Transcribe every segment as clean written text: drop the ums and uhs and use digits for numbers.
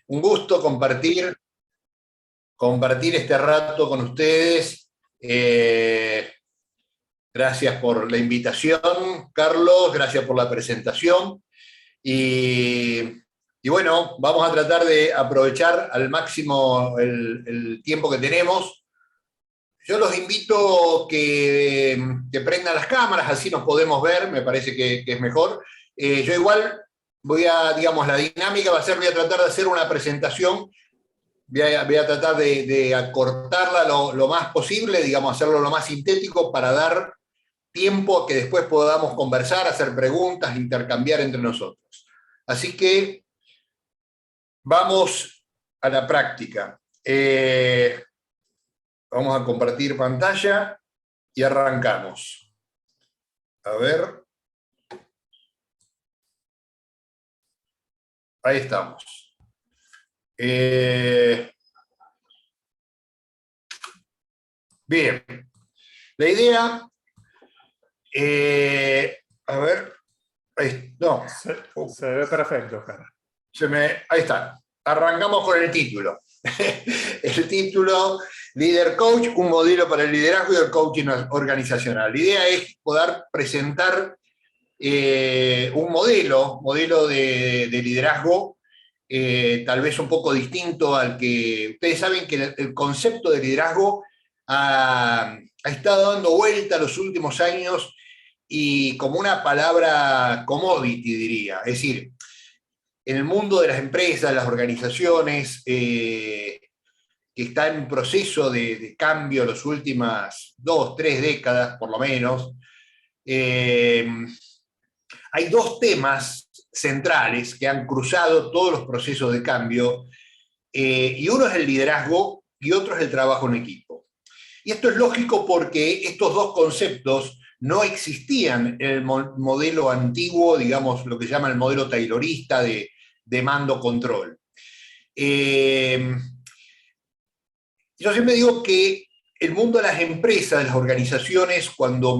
Un gusto compartir este rato con ustedes. Gracias por la invitación, Carlos, gracias por la presentación. Y, y bueno, vamos a tratar de aprovechar al máximo el tiempo que tenemos. Yo los invito que prendan las cámaras, así nos podemos ver, me parece que es mejor. Yo igual digamos, la dinámica va a ser, voy a tratar de hacer una presentación, voy a tratar de acortarla lo más posible, digamos, hacerlo lo más sintético para dar tiempo a que después podamos conversar, hacer preguntas, intercambiar entre nosotros. Así que vamos a la práctica. Vamos a compartir pantalla y arrancamos. A ver. Ahí estamos. Bien. La idea, a ver, no. Se ve perfecto, Oscar. Ahí está. Arrancamos con el título. El título, Líder Coach, un modelo para el liderazgo y el coaching organizacional. La idea es poder presentar un modelo de liderazgo, tal vez un poco distinto al que... Ustedes saben que el concepto de liderazgo ha estado dando vuelta los últimos años y como una palabra commodity, diría. Es decir, en el mundo de las empresas, las organizaciones, que está en proceso de cambio las últimas 2, 3 décadas, por lo menos, hay dos temas centrales que han cruzado todos los procesos de cambio, y uno es el liderazgo y otro es el trabajo en equipo. Y esto es lógico porque estos dos conceptos no existían en el modelo antiguo, digamos, lo que se llama el modelo taylorista de mando-control. Yo siempre digo que el mundo de las empresas, de las organizaciones, cuando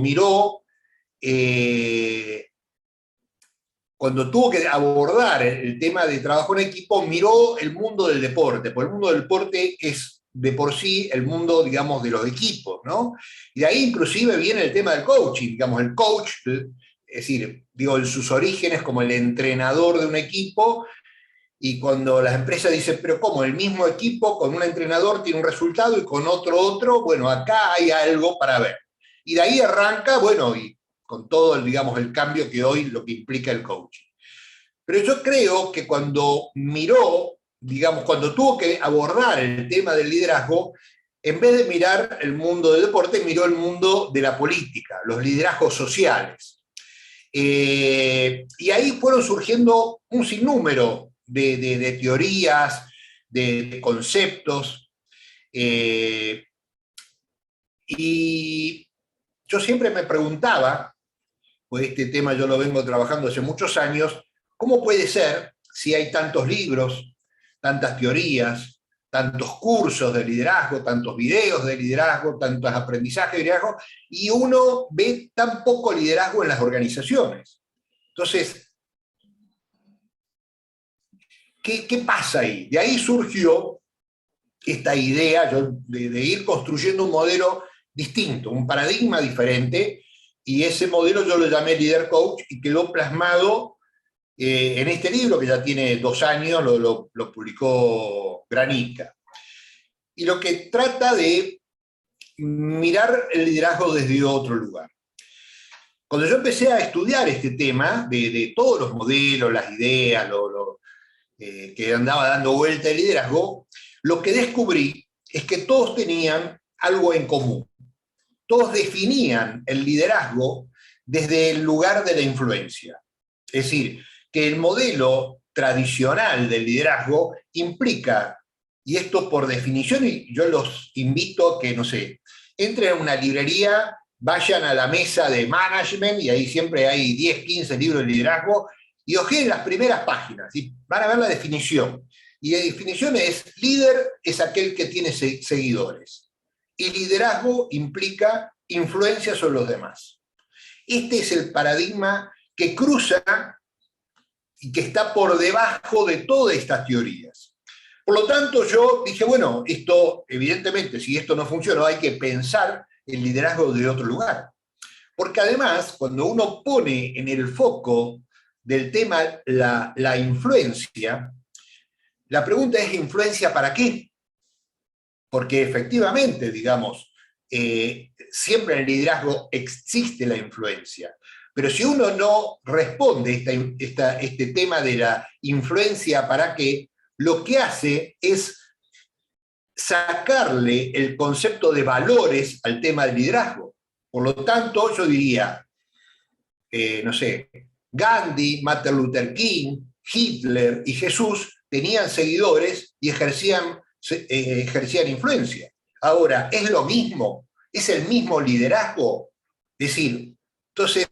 tuvo que abordar el tema de trabajo en equipo, miró el mundo del deporte, porque el mundo del deporte es de por sí el mundo, digamos, de los equipos, ¿no? Y de ahí inclusive viene el tema del coaching, digamos, el coach, es decir, digo, en sus orígenes como el entrenador de un equipo, y cuando las empresas dicen, pero ¿cómo? El mismo equipo con un entrenador tiene un resultado y con otro, bueno, acá hay algo para ver. Y de ahí arranca, bueno, y con todo, digamos, el cambio que hoy lo que implica el coaching. Pero yo creo que cuando miró, digamos, cuando tuvo que abordar el tema del liderazgo, en vez de mirar el mundo del deporte, miró el mundo de la política, los liderazgos sociales. Y ahí fueron surgiendo un sinnúmero de teorías, de conceptos, y yo siempre me preguntaba, pues este tema yo lo vengo trabajando hace muchos años, ¿cómo puede ser si hay tantos libros, tantas teorías, tantos cursos de liderazgo, tantos videos de liderazgo, tantos aprendizajes de liderazgo, y uno ve tan poco liderazgo en las organizaciones? Entonces, ¿qué pasa ahí? De ahí surgió esta idea de ir construyendo un modelo distinto, un paradigma diferente, y ese modelo yo lo llamé Líder Coach y quedó plasmado en este libro que ya tiene 2 años, lo publicó Granica. Y lo que trata de mirar el liderazgo desde otro lugar. Cuando yo empecé a estudiar este tema de todos los modelos, las ideas, que andaba dando vuelta el liderazgo, lo que descubrí es que todos tenían algo en común. Todos definían el liderazgo desde el lugar de la influencia. Es decir, que el modelo tradicional del liderazgo implica, y esto por definición, y yo los invito a que, no sé, entren a una librería, vayan a la mesa de management, y ahí siempre hay 10, 15 libros de liderazgo, y ojeen las primeras páginas, y van a ver la definición. Y la definición es, líder es aquel que tiene seguidores. Y liderazgo implica influencia sobre los demás. Este es el paradigma que cruza y que está por debajo de todas estas teorías. Por lo tanto, yo dije, bueno, esto, evidentemente, si esto no funciona, hay que pensar el liderazgo de otro lugar. Porque además, cuando uno pone en el foco del tema la influencia, la pregunta es: ¿influencia para qué? Porque efectivamente, digamos, siempre en el liderazgo existe la influencia. Pero si uno no responde este tema de la influencia para qué, lo que hace es sacarle el concepto de valores al tema del liderazgo. Por lo tanto, yo diría, no sé, Gandhi, Martin Luther King, Hitler y Jesús tenían seguidores y ejercían influencia. Ahora, ¿es lo mismo? ¿Es el mismo liderazgo? Es decir, entonces,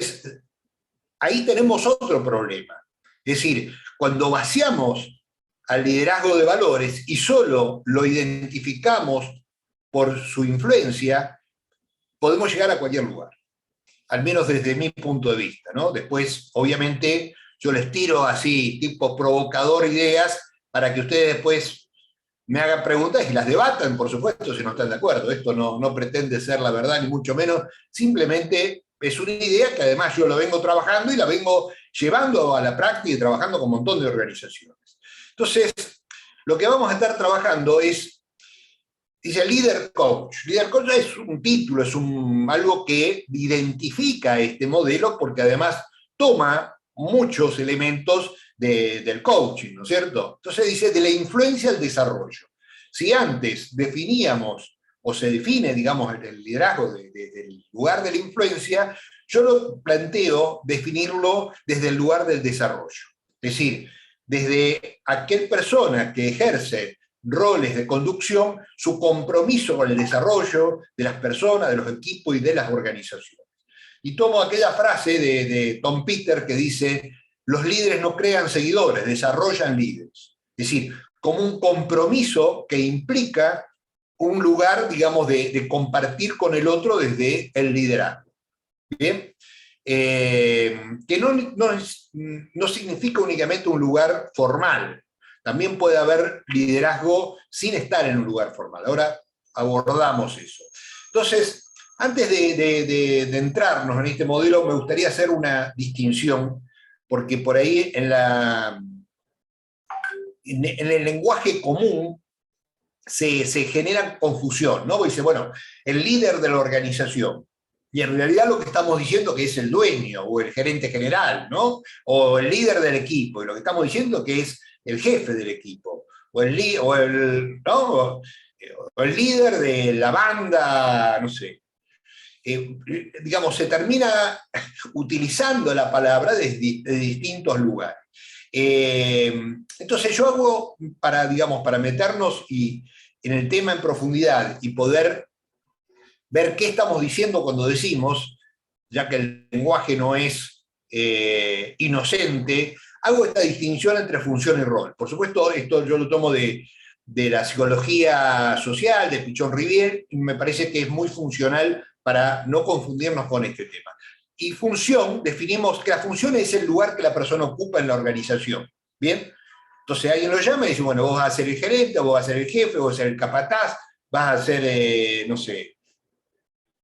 ahí tenemos otro problema. Es decir, cuando vaciamos al liderazgo de valores y solo lo identificamos por su influencia, podemos llegar a cualquier lugar, al menos desde mi punto de vista, ¿no? Después, obviamente, yo les tiro así, tipo provocador, ideas para que ustedes después me hagan preguntas y las debatan, por supuesto, si no están de acuerdo. Esto no pretende ser la verdad, ni mucho menos, simplemente es una idea que además yo la vengo trabajando y la vengo llevando a la práctica y trabajando con un montón de organizaciones. Entonces, lo que vamos a estar trabajando es, dice líder coach. Líder coach es un título, es algo que identifica este modelo porque además toma muchos elementos del coaching, ¿no es cierto? Entonces dice de la influencia al desarrollo. Si antes definíamos o se define, digamos, el liderazgo del lugar de la influencia, yo lo planteo definirlo desde el lugar del desarrollo. Es decir, desde aquel persona que ejerce roles de conducción, su compromiso con el desarrollo de las personas, de los equipos y de las organizaciones. Y tomo aquella frase de Tom Peters que dice: los líderes no crean seguidores, desarrollan líderes. Es decir, como un compromiso que implica un lugar, digamos, de compartir con el otro desde el liderazgo. ¿Bien? Que no significa únicamente un lugar formal. También puede haber liderazgo sin estar en un lugar formal. Ahora abordamos eso. Entonces, antes de entrarnos en este modelo, me gustaría hacer una distinción, porque por ahí en el lenguaje común se genera confusión, ¿no? Dice, bueno, el líder de la organización. Y en realidad lo que estamos diciendo que es el dueño o el gerente general, ¿no? O el líder del equipo. Y lo que estamos diciendo que es el jefe del equipo. O ¿no? O el líder de la banda, no sé. Digamos, se termina utilizando la palabra de distintos lugares. Entonces yo hago, digamos, para meternos en el tema en profundidad y poder ver qué estamos diciendo cuando decimos, ya que el lenguaje no es inocente, hago esta distinción entre función y rol. Por supuesto, esto yo lo tomo de la psicología social, de Pichon Rivière, y me parece que es muy funcional para no confundirnos con este tema. Y función, definimos que la función es el lugar que la persona ocupa en la organización. ¿Bien? Entonces alguien lo llama y dice, bueno, vos vas a ser el gerente, vos vas a ser el jefe, vos vas a ser el capataz, vas a ser, no sé,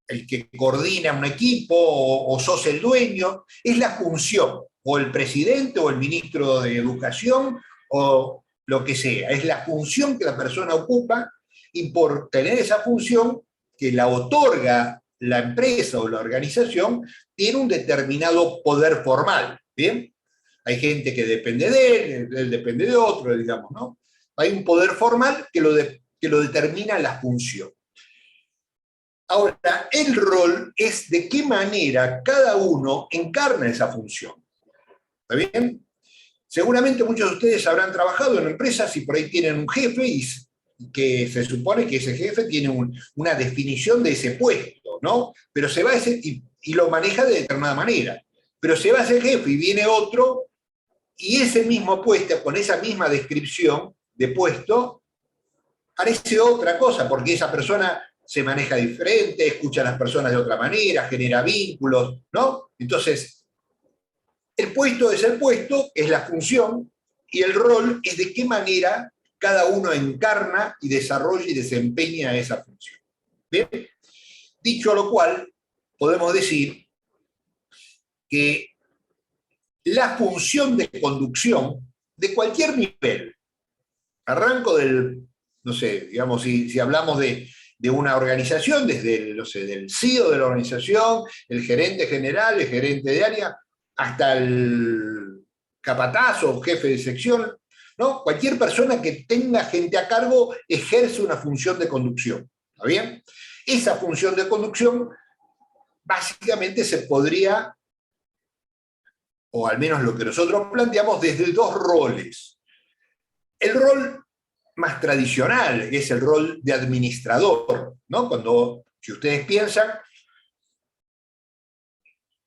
el que coordina un equipo, o sos el dueño. Es la función, o el presidente, o el ministro de Educación, o lo que sea. Es la función que la persona ocupa, y por tener esa función que la otorga la empresa o la organización, tiene un determinado poder formal, ¿bien? Hay gente que depende de él depende de otro, digamos, ¿no? Hay un poder formal que lo determina la función. Ahora, el rol es de qué manera cada uno encarna esa función. ¿Está bien? Seguramente muchos de ustedes habrán trabajado en empresas y por ahí tienen un jefe y que se supone que ese jefe tiene una definición de ese puesto, ¿no? Pero se va y lo maneja de determinada manera. Pero se va ese jefe y viene otro, y ese mismo puesto, con esa misma descripción de puesto, parece otra cosa, porque esa persona se maneja diferente, escucha a las personas de otra manera, genera vínculos, ¿no? Entonces, el puesto es el puesto, es la función, y el rol es de qué manera cada uno encarna y desarrolla y desempeña esa función. ¿Bien? Dicho lo cual, podemos decir que la función de conducción de cualquier nivel, arranco del, no sé, digamos, si hablamos de una organización, desde el, no sé, del CEO de la organización, el gerente general, el gerente de área, hasta el capataz o jefe de sección, ¿no? Cualquier persona que tenga gente a cargo ejerce una función de conducción, ¿está bien? Esa función de conducción básicamente se podría, o al menos lo que nosotros planteamos, desde dos roles. El rol más tradicional, que es el rol de administrador, ¿no? Cuando, si ustedes piensan,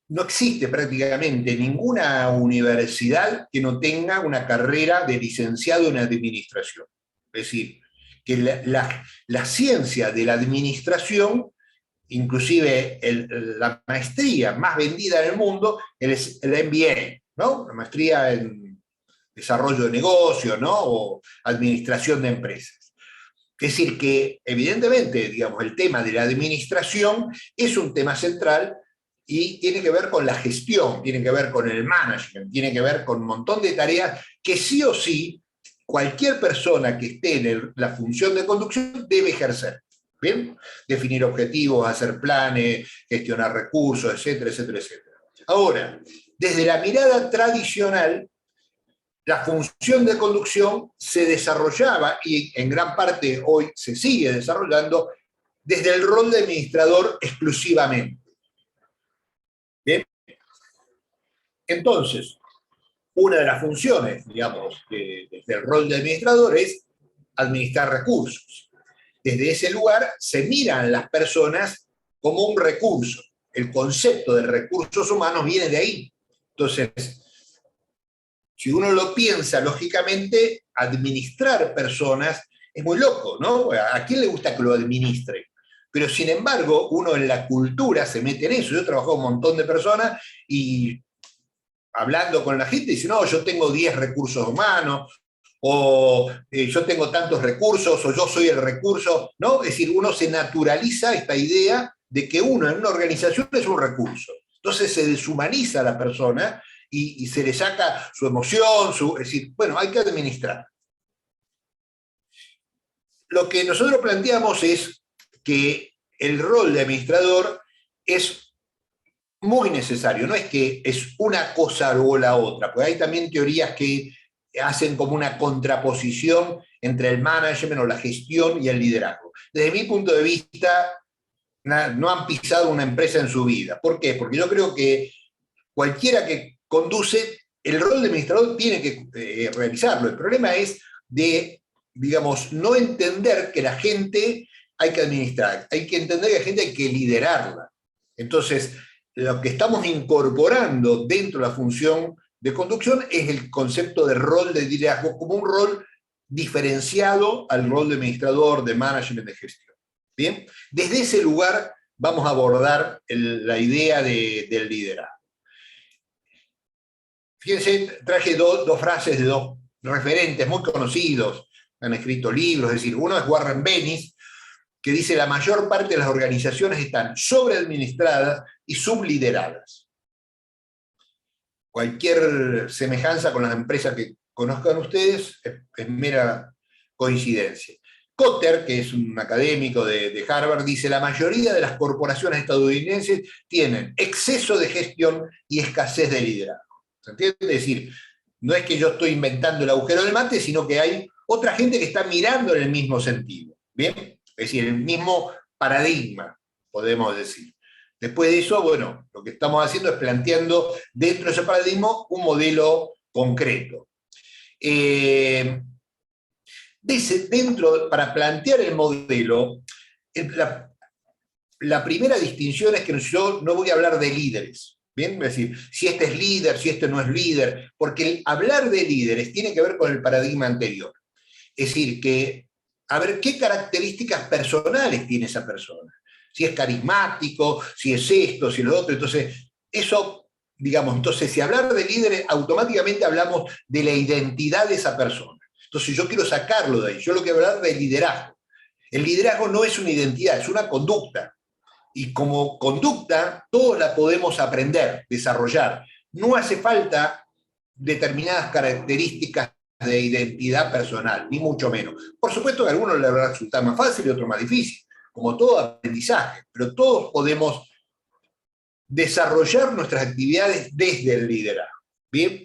no existe prácticamente ninguna universidad que no tenga una carrera de licenciado en administración. Es decir, que la ciencia de la administración, inclusive la maestría más vendida en el mundo, es el MBA, ¿no? La maestría en desarrollo de negocios, ¿no? O administración de empresas. Es decir, que evidentemente, digamos, el tema de la administración es un tema central y tiene que ver con la gestión, tiene que ver con el management, tiene que ver con un montón de tareas que sí o sí cualquier persona que esté en la función de conducción debe ejercer. ¿Bien? Definir objetivos, hacer planes, gestionar recursos, etcétera, etcétera, etcétera. Ahora, desde la mirada tradicional, la función de conducción se desarrollaba, y en gran parte hoy se sigue desarrollando, desde el rol de administrador exclusivamente. ¿Bien? Entonces, una de las funciones, digamos, desde el rol de administrador es administrar recursos. Desde ese lugar se miran las personas como un recurso. El concepto de recursos humanos viene de ahí. Entonces, si uno lo piensa lógicamente, administrar personas es muy loco, ¿no? ¿A quién le gusta que lo administre? Pero sin embargo, uno en la cultura se mete en eso. Yo he trabajado con un montón de personas y hablando con la gente dice, no, yo tengo 10 recursos humanos, o yo tengo tantos recursos, o yo soy el recurso, ¿no? Es decir, uno se naturaliza esta idea de que uno en una organización es un recurso. Entonces se deshumaniza a la persona y se le saca su emoción, es decir, bueno, hay que administrar. Lo que nosotros planteamos es que el rol de administrador es muy necesario, no es que es una cosa o la otra, porque hay también teorías que hacen como una contraposición entre el management o la gestión y el liderazgo. Desde mi punto de vista, no han pisado una empresa en su vida. ¿Por qué? Porque yo creo que cualquiera que conduce, el rol de administrador tiene que realizarlo. El problema es de, digamos, no entender que la gente hay que administrar, hay que entender que la gente hay que liderarla. Entonces, lo que estamos incorporando dentro de la función de conducción es el concepto de rol de liderazgo como un rol diferenciado al rol de administrador, de management, de gestión. ¿Bien? Desde ese lugar vamos a abordar la idea del liderazgo. Fíjense, traje dos frases de dos referentes muy conocidos, han escrito libros, es decir, uno es Warren Bennis, que dice la mayor parte de las organizaciones están sobreadministradas y sublideradas. Cualquier semejanza con las empresas que conozcan ustedes es mera coincidencia. Kotter, que es un académico de Harvard, dice la mayoría de las corporaciones estadounidenses tienen exceso de gestión y escasez de liderazgo. ¿Se entiende? Es decir, no es que yo estoy inventando el agujero del mate, sino que hay otra gente que está mirando en el mismo sentido. ¿Bien? Es decir, el mismo paradigma, podemos decir. Después de eso, bueno, lo que estamos haciendo es planteando dentro de ese paradigma un modelo concreto. Para plantear el modelo, la primera distinción es que yo no voy a hablar de líderes. ¿Bien? Es decir, si este es líder, si este no es líder, porque hablar de líderes tiene que ver con el paradigma anterior. Es decir, que a ver qué características personales tiene esa persona. Si es carismático, si es esto, si es lo otro. Entonces, eso, digamos, entonces si hablar de líderes, automáticamente hablamos de la identidad de esa persona. Entonces yo quiero sacarlo de ahí, yo lo quiero hablar de liderazgo. El liderazgo no es una identidad, es una conducta. Y como conducta, todos la podemos aprender, desarrollar. No hace falta determinadas características de identidad personal, ni mucho menos. Por supuesto que a algunos les va a resultar más fácil y a otros más difícil, como todo aprendizaje, pero todos podemos desarrollar nuestras actividades desde el liderazgo. ¿Bien?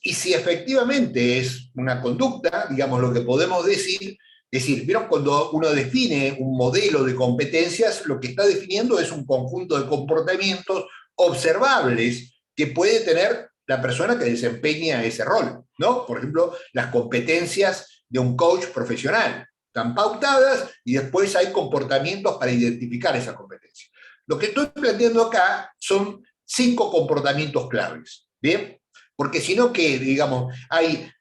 Y si efectivamente es una conducta, digamos, lo que podemos decir, ¿vieron? Cuando uno define un modelo de competencias, lo que está definiendo es un conjunto de comportamientos observables que puede tener la persona que desempeña ese rol, ¿no? Por ejemplo, las competencias de un coach profesional están pautadas y después hay comportamientos para identificar esa competencia. Lo que estoy planteando acá son 5 comportamientos claves, ¿bien? Porque si no, que, digamos, hay,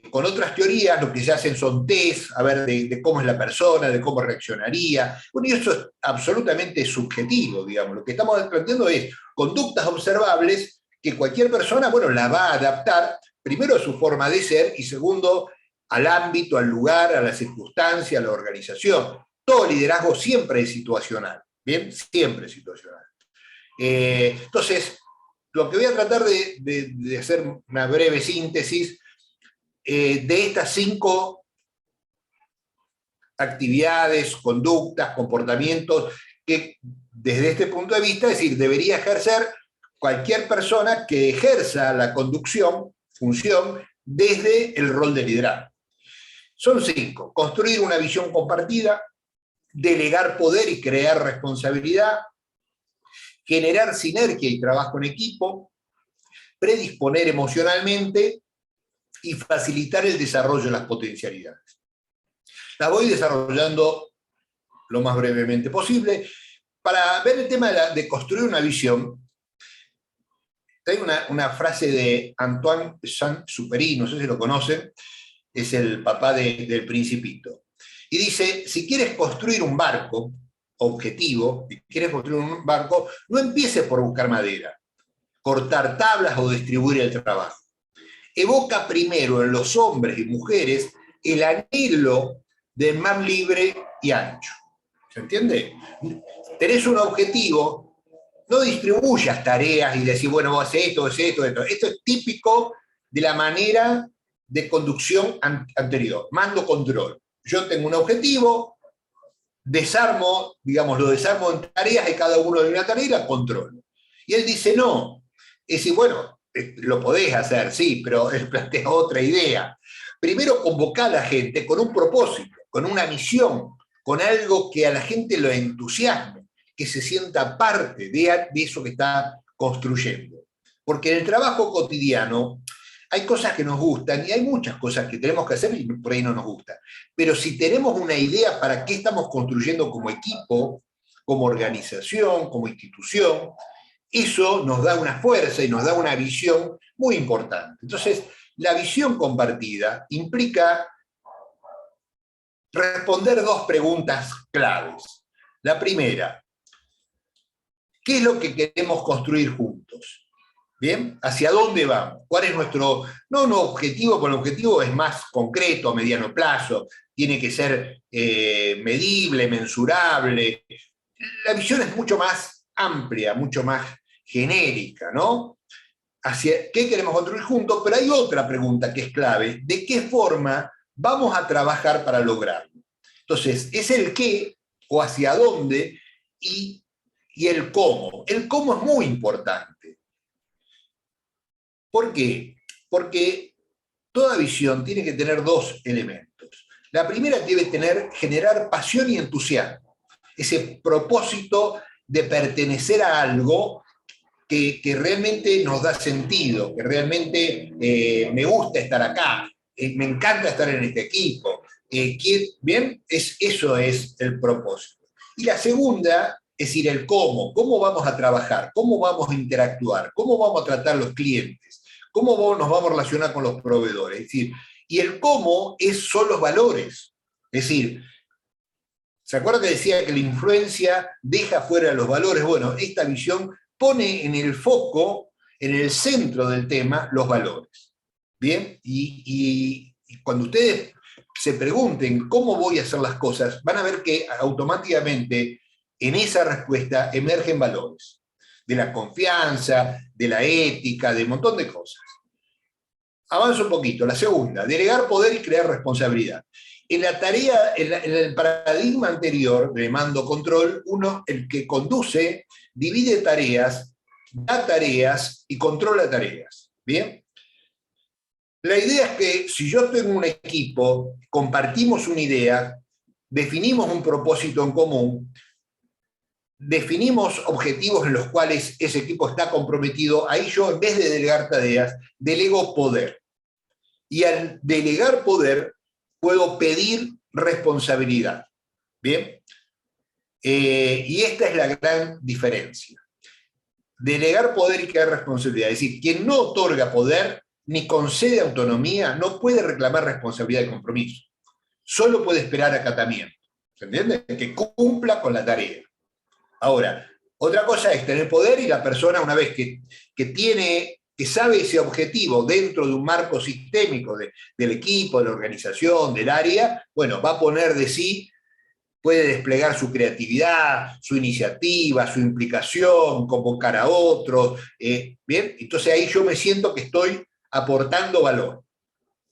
con otras teorías, lo que se hacen son test, a ver, de cómo es la persona, de cómo reaccionaría. Bueno, y eso es absolutamente subjetivo, digamos. Lo que estamos planteando es conductas observables que cualquier persona, bueno, la va a adaptar, primero a su forma de ser, y segundo, al ámbito, al lugar, a la circunstancia, a la organización. Todo liderazgo siempre es situacional, ¿bien? Siempre es situacional. Entonces, lo que voy a tratar de hacer una breve síntesis de estas 5 actividades, conductas, comportamientos que desde este punto de vista, es decir, debería ejercer cualquier persona que ejerza la conducción, función, desde el rol de liderazgo. Son 5. Construir una visión compartida, delegar poder y crear responsabilidad, generar sinergia y trabajo en equipo, predisponer emocionalmente y facilitar el desarrollo de las potencialidades. Las voy desarrollando lo más brevemente posible. Para ver el tema de construir una visión, hay una frase de Antoine Saint-Exupéry, no sé si lo conocen, es el papá del Principito. Y dice, si quieres construir un barco, objetivo, si quieres construir un barco, no empieces por buscar madera, cortar tablas o distribuir el trabajo. Evoca primero en los hombres y mujeres el anhelo del mar libre y ancho. ¿Se entiende? Tenés un objetivo, no distribuyas tareas y decís, bueno, vos haces esto, haces esto, esto. Esto es típico de la manera de conducción anterior, mando-control. Yo tengo un objetivo, desarmo, digamos, lo desarmo en tareas y cada uno de una tarea y la controlo. Y él dice, no, es decir, bueno, lo podés hacer, sí, pero él plantea otra idea. Primero convocar a la gente con un propósito, con una misión, con algo que a la gente lo entusiasme, que se sienta parte de eso que está construyendo. Porque en el trabajo cotidiano hay cosas que nos gustan y hay muchas cosas que tenemos que hacer y por ahí no nos gusta. Pero si tenemos una idea para qué estamos construyendo como equipo, como organización, como institución, eso nos da una fuerza y nos da una visión muy importante. Entonces, la visión compartida implica responder 2 preguntas claves. La primera, ¿qué es lo que queremos construir juntos? ¿Bien? ¿Hacia dónde vamos? ¿Cuál es nuestro, no un objetivo, porque el objetivo es más concreto, a mediano plazo, tiene que ser medible, mensurable. La visión es mucho más amplia, mucho más genérica, ¿no? Hacia qué queremos construir juntos, pero hay otra pregunta que es clave, ¿de qué forma vamos a trabajar para lograrlo? Entonces, es el qué o hacia dónde y el cómo. El cómo es muy importante. ¿Por qué? Porque toda visión tiene que tener 2 elementos. La primera debe generar pasión y entusiasmo, ese propósito de pertenecer a algo que realmente nos da sentido, que realmente me gusta estar acá, me encanta estar en este equipo. ¿Bien? Eso es el propósito. Y la segunda es decir, el cómo vamos a trabajar, cómo vamos a interactuar, cómo vamos a tratar a los clientes, cómo nos vamos a relacionar con los proveedores. Es decir, y el cómo son los valores. Es decir, ¿se acuerda que decía que la influencia deja fuera los valores? Bueno, esta visión pone en el foco, en el centro del tema, los valores. ¿Bien? Y cuando ustedes se pregunten cómo voy a hacer las cosas, van a ver que automáticamente en esa respuesta emergen valores, de la confianza, de la ética, de un montón de cosas. Avanzo un poquito. La segunda, delegar poder y crear responsabilidad. En la tarea, en el paradigma anterior de mando-control, uno, el que conduce, divide tareas, da tareas y controla tareas. ¿Bien? La idea es que si yo tengo un equipo, compartimos una idea, definimos un propósito en común, definimos objetivos en los cuales ese equipo está comprometido, ahí yo, en vez de delegar tareas, delego poder. Y al delegar poder, puedo pedir responsabilidad. ¿Bien? Y esta es la gran diferencia. Delegar poder y crear responsabilidad. Es decir, quien no otorga poder ni concede autonomía no puede reclamar responsabilidad y compromiso. Solo puede esperar acatamiento. ¿Se entiende? Que cumpla con la tarea. Ahora, otra cosa es tener poder y la persona, una vez que sabe ese objetivo dentro de un marco sistémico del equipo, de la organización, del área, bueno, va a poner de sí, puede desplegar su creatividad, su iniciativa, su implicación, convocar a otros. ¿Bien? Entonces ahí yo me siento que estoy aportando valor,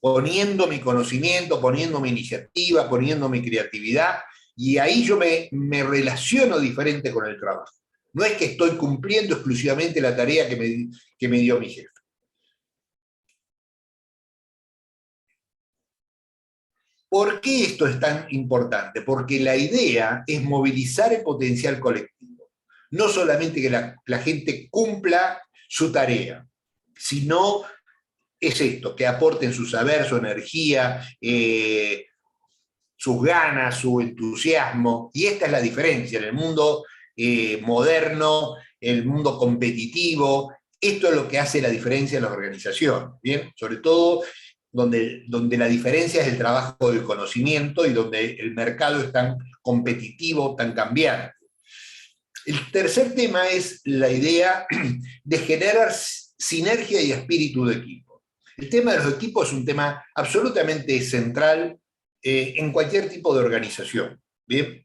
poniendo mi conocimiento, poniendo mi iniciativa, poniendo mi creatividad, y ahí yo me relaciono diferente con el trabajo. No es que estoy cumpliendo exclusivamente la tarea que me dio mi jefe. ¿Por qué esto es tan importante? Porque la idea es movilizar el potencial colectivo. No solamente que la gente cumpla su tarea, sino es esto, que aporten su saber, su energía, sus ganas, su entusiasmo. Y esta es la diferencia en el mundo moderno, el mundo competitivo. Esto es lo que hace la diferencia en las organizaciones, ¿bien? Sobre todo donde la diferencia es el trabajo del conocimiento y donde el mercado es tan competitivo, tan cambiante. El tercer tema es la idea de generar sinergia y espíritu de equipo. El tema de los equipos es un tema absolutamente central en cualquier tipo de organización. ¿Bien?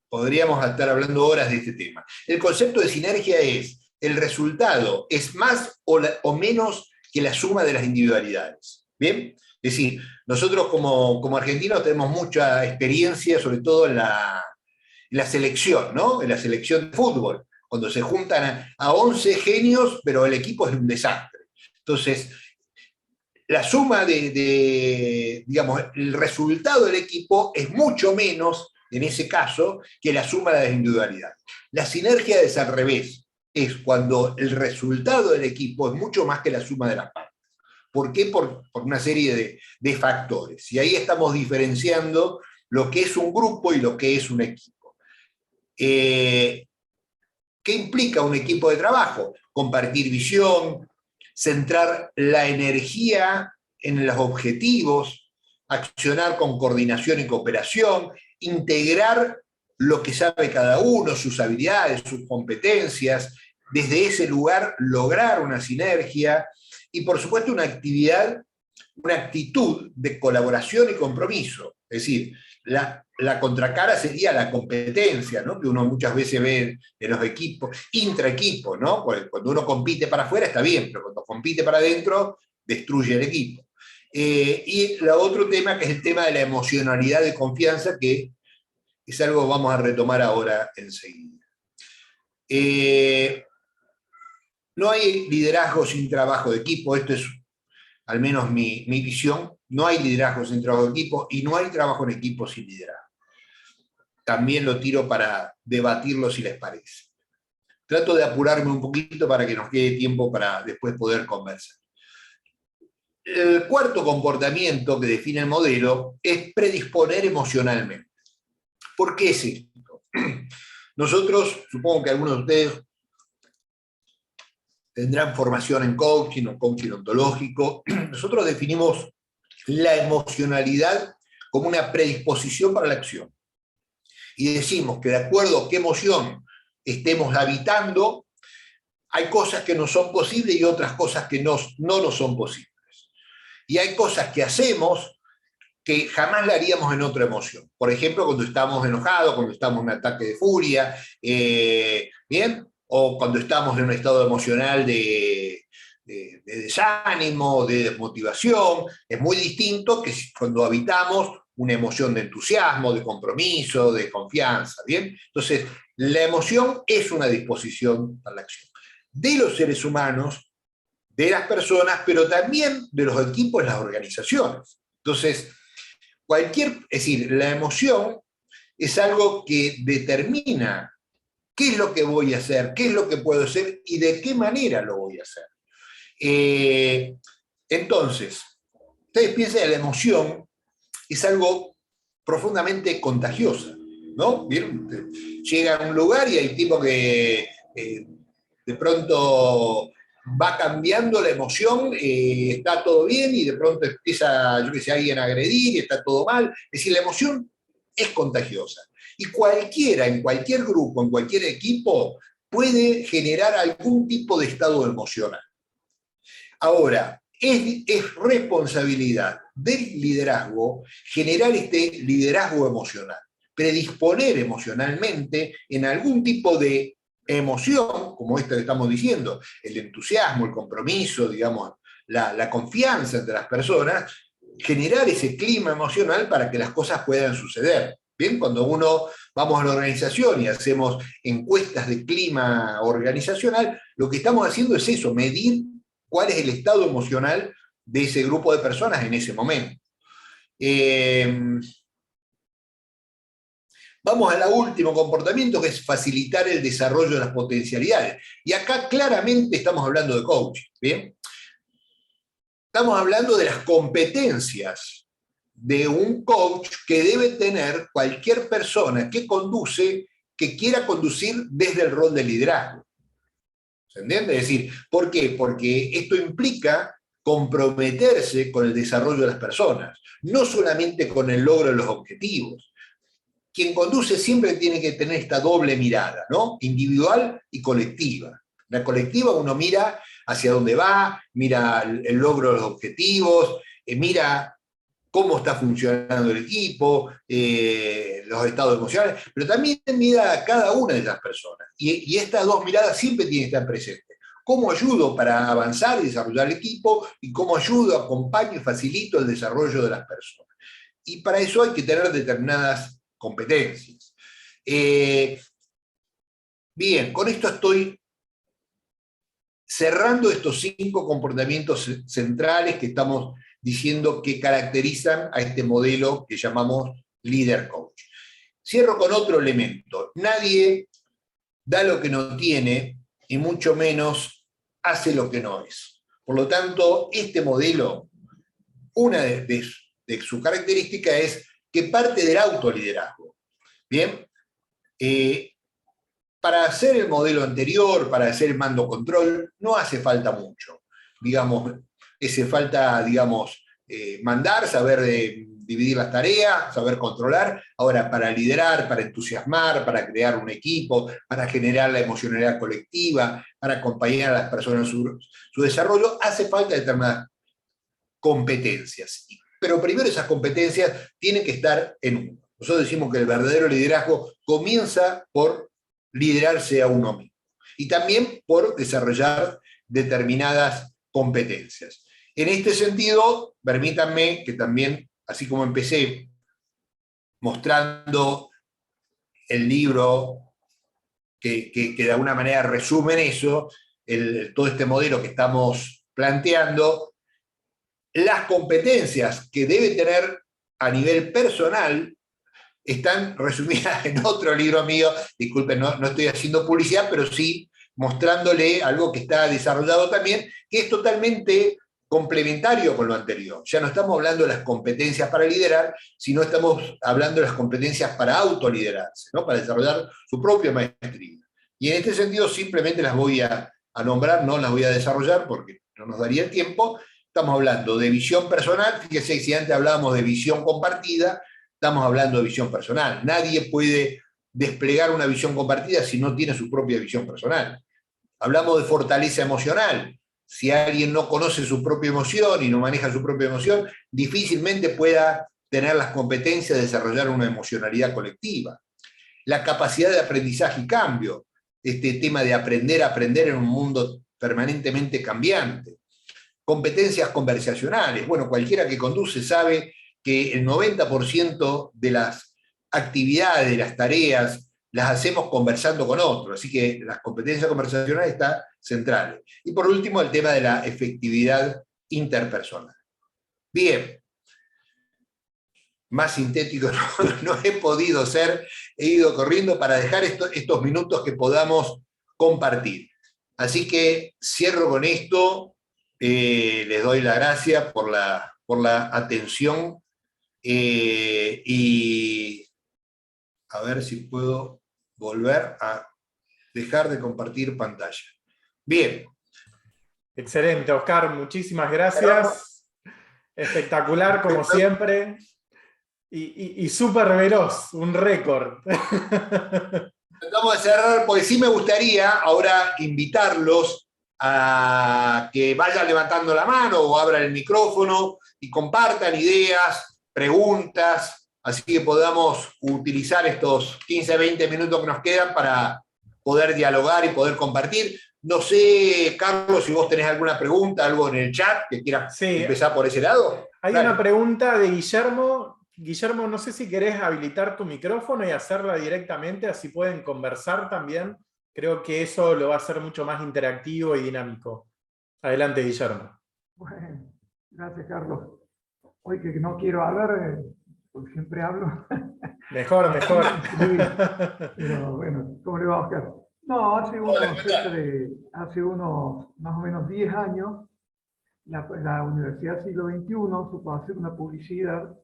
Podríamos estar hablando horas de este tema. El concepto de sinergia es el resultado es más o menos que la suma de las individualidades. ¿Bien? Es decir, nosotros como argentinos tenemos mucha experiencia, sobre todo en la selección, ¿no? En la selección de fútbol, cuando se juntan a 11 genios, pero el equipo es un desastre. Entonces, la suma digamos, el resultado del equipo es mucho menos, en ese caso, que la suma de las individualidades. La sinergia es al revés, es cuando el resultado del equipo es mucho más que la suma de las partes. ¿Por qué? Por una serie de factores. Y ahí estamos diferenciando lo que es un grupo y lo que es un equipo. ¿Qué implica un equipo de trabajo? Compartir visión, centrar la energía en los objetivos, accionar con coordinación y cooperación, integrar lo que sabe cada uno, sus habilidades, sus competencias, desde ese lugar lograr una sinergia y por supuesto una actitud de colaboración y compromiso. Es decir, la contracara sería la competencia, ¿no? Que uno muchas veces ve en los equipos, intraequipos, ¿no? Cuando uno compite para afuera está bien, pero cuando compite para adentro destruye el equipo. Y el otro tema, que es el tema de la emocionalidad de confianza, que es algo que vamos a retomar ahora enseguida. No hay liderazgo sin trabajo de equipo, esto es al menos mi visión. No hay liderazgo sin trabajo de equipo y no hay trabajo en equipo sin liderazgo. También lo tiro para debatirlo si les parece. Trato de apurarme un poquito para que nos quede tiempo para después poder conversar. El cuarto comportamiento que define el modelo es predisponer emocionalmente. ¿Por qué es esto? Nosotros, supongo que algunos de ustedes tendrán formación en coaching o coaching ontológico. Nosotros definimos la emocionalidad como una predisposición para la acción. Y decimos que de acuerdo a qué emoción estemos habitando, hay cosas que no son posibles y otras cosas que no nos son posibles. Y hay cosas que hacemos que jamás la haríamos en otra emoción. Por ejemplo, cuando estamos enojados, cuando estamos en un ataque de furia, ¿bien? O cuando estamos en un estado emocional de desánimo, de desmotivación. Es muy distinto que cuando habitamos una emoción de entusiasmo, de compromiso, de confianza, ¿bien? Entonces, la emoción es una disposición para la acción. De los seres humanos, de las personas, pero también de los equipos y las organizaciones. Entonces, es decir, la emoción es algo que determina qué es lo que voy a hacer, qué es lo que puedo hacer y de qué manera lo voy a hacer. Entonces, ustedes piensan que la emoción es algo profundamente contagiosa, ¿no? ¿Vieron? Llega a un lugar y hay tipo que de pronto va cambiando la emoción, está todo bien y de pronto empieza, yo qué sé, alguien a agredir y está todo mal. Es decir, la emoción es contagiosa. Y cualquiera, en cualquier grupo, en cualquier equipo, puede generar algún tipo de estado emocional. Ahora, es responsabilidad del liderazgo generar este liderazgo emocional, predisponer emocionalmente en algún tipo de emoción, como esta que estamos diciendo, el entusiasmo, el compromiso, digamos, la confianza entre las personas, generar ese clima emocional para que las cosas puedan suceder. Bien, cuando vamos a la organización y hacemos encuestas de clima organizacional, lo que estamos haciendo es eso, medir cuál es el estado emocional de ese grupo de personas en ese momento. Vamos al último comportamiento, que es facilitar el desarrollo de las potencialidades. Y acá claramente estamos hablando de coaching, ¿bien? Estamos hablando de las competencias de un coach que debe tener cualquier persona que quiera conducir desde el rol de liderazgo. ¿Se entiende? Es decir, ¿por qué? Porque esto implica comprometerse con el desarrollo de las personas, no solamente con el logro de los objetivos. Quien conduce siempre tiene que tener esta doble mirada, ¿no? Individual y colectiva. La colectiva uno mira hacia dónde va, mira el logro de los objetivos, mira cómo está funcionando el equipo, los estados emocionales, pero también mira a cada una de esas personas. Y estas dos miradas siempre tienen que estar presentes. ¿Cómo ayudo para avanzar y desarrollar el equipo? ¿Y cómo ayudo, acompaño y facilito el desarrollo de las personas? Y para eso hay que tener determinadas competencias. Bien, con esto estoy cerrando estos 5 comportamientos centrales que estamos diciendo que caracterizan a este modelo que llamamos líder coach. Cierro con otro elemento. Nadie da lo que no tiene y mucho menos hace lo que no es. Por lo tanto, este modelo, una de su característica es que parte del autoliderazgo. Bien, para hacer el modelo anterior, para hacer el mando control, no hace falta mucho. Digamos, hace falta, digamos, mandar, saber dividir las tareas, saber controlar. Ahora, para liderar, para entusiasmar, para crear un equipo, para generar la emocionalidad colectiva, para acompañar a las personas en su desarrollo, hace falta determinadas competencias. Pero primero esas competencias tienen que estar en uno. Nosotros decimos que el verdadero liderazgo comienza por liderarse a uno mismo y también por desarrollar determinadas competencias. En este sentido, permítanme que también, así como empecé mostrando el libro que de alguna manera resumen eso, todo este modelo que estamos planteando, las competencias que debe tener a nivel personal están resumidas en otro libro mío. Disculpen, no estoy haciendo publicidad, pero sí mostrándole algo que está desarrollado también, que es totalmente complementario con lo anterior. Ya no estamos hablando de las competencias para liderar, sino estamos hablando de las competencias para autoliderarse, ¿no? Para desarrollar su propia maestría. Y en este sentido simplemente las voy a nombrar, no las voy a desarrollar porque no nos daría el tiempo. Estamos hablando de visión personal. Fíjese, si antes hablábamos de visión compartida, estamos hablando de visión personal. Nadie puede desplegar una visión compartida si no tiene su propia visión personal. Hablamos de fortaleza emocional. Si alguien no conoce su propia emoción y no maneja su propia emoción, difícilmente pueda tener las competencias de desarrollar una emocionalidad colectiva. La capacidad de aprendizaje y cambio, este tema de aprender a aprender en un mundo permanentemente cambiante. Competencias conversacionales. Bueno, cualquiera que conduce sabe que el 90% de las actividades, de las tareas, las hacemos conversando con otros, así que las competencias conversacionales están centrales. Y por último, el tema de la efectividad interpersonal. Bien, más sintético no he podido ser, he ido corriendo para dejar estos minutos que podamos compartir. Así que cierro con esto, les doy las gracias por la atención y a ver si puedo volver a dejar de compartir pantalla. Bien. Excelente, Oscar, muchísimas gracias. Espectacular, como siempre. Y súper veloz, un récord. Vamos a cerrar, porque sí me gustaría ahora invitarlos a que vayan levantando la mano o abran el micrófono y compartan ideas, preguntas, así que podamos utilizar estos 15, 20 minutos que nos quedan para poder dialogar y poder compartir. No sé, Carlos, si vos tenés alguna pregunta, algo en el chat que quieras empezar por ese lado. Hay una pregunta de Guillermo. Guillermo, no sé si querés habilitar tu micrófono y hacerla directamente, así pueden conversar también. Creo que eso lo va a hacer mucho más interactivo y dinámico. Adelante, Guillermo. Bueno, gracias, Carlos. Hoy que no quiero hablar, porque siempre hablo. Mejor. Pero bueno, ¿cómo le va, Oscar? No, hace unos más o menos 10 años, la Universidad Siglo XXI supo hacer una publicidad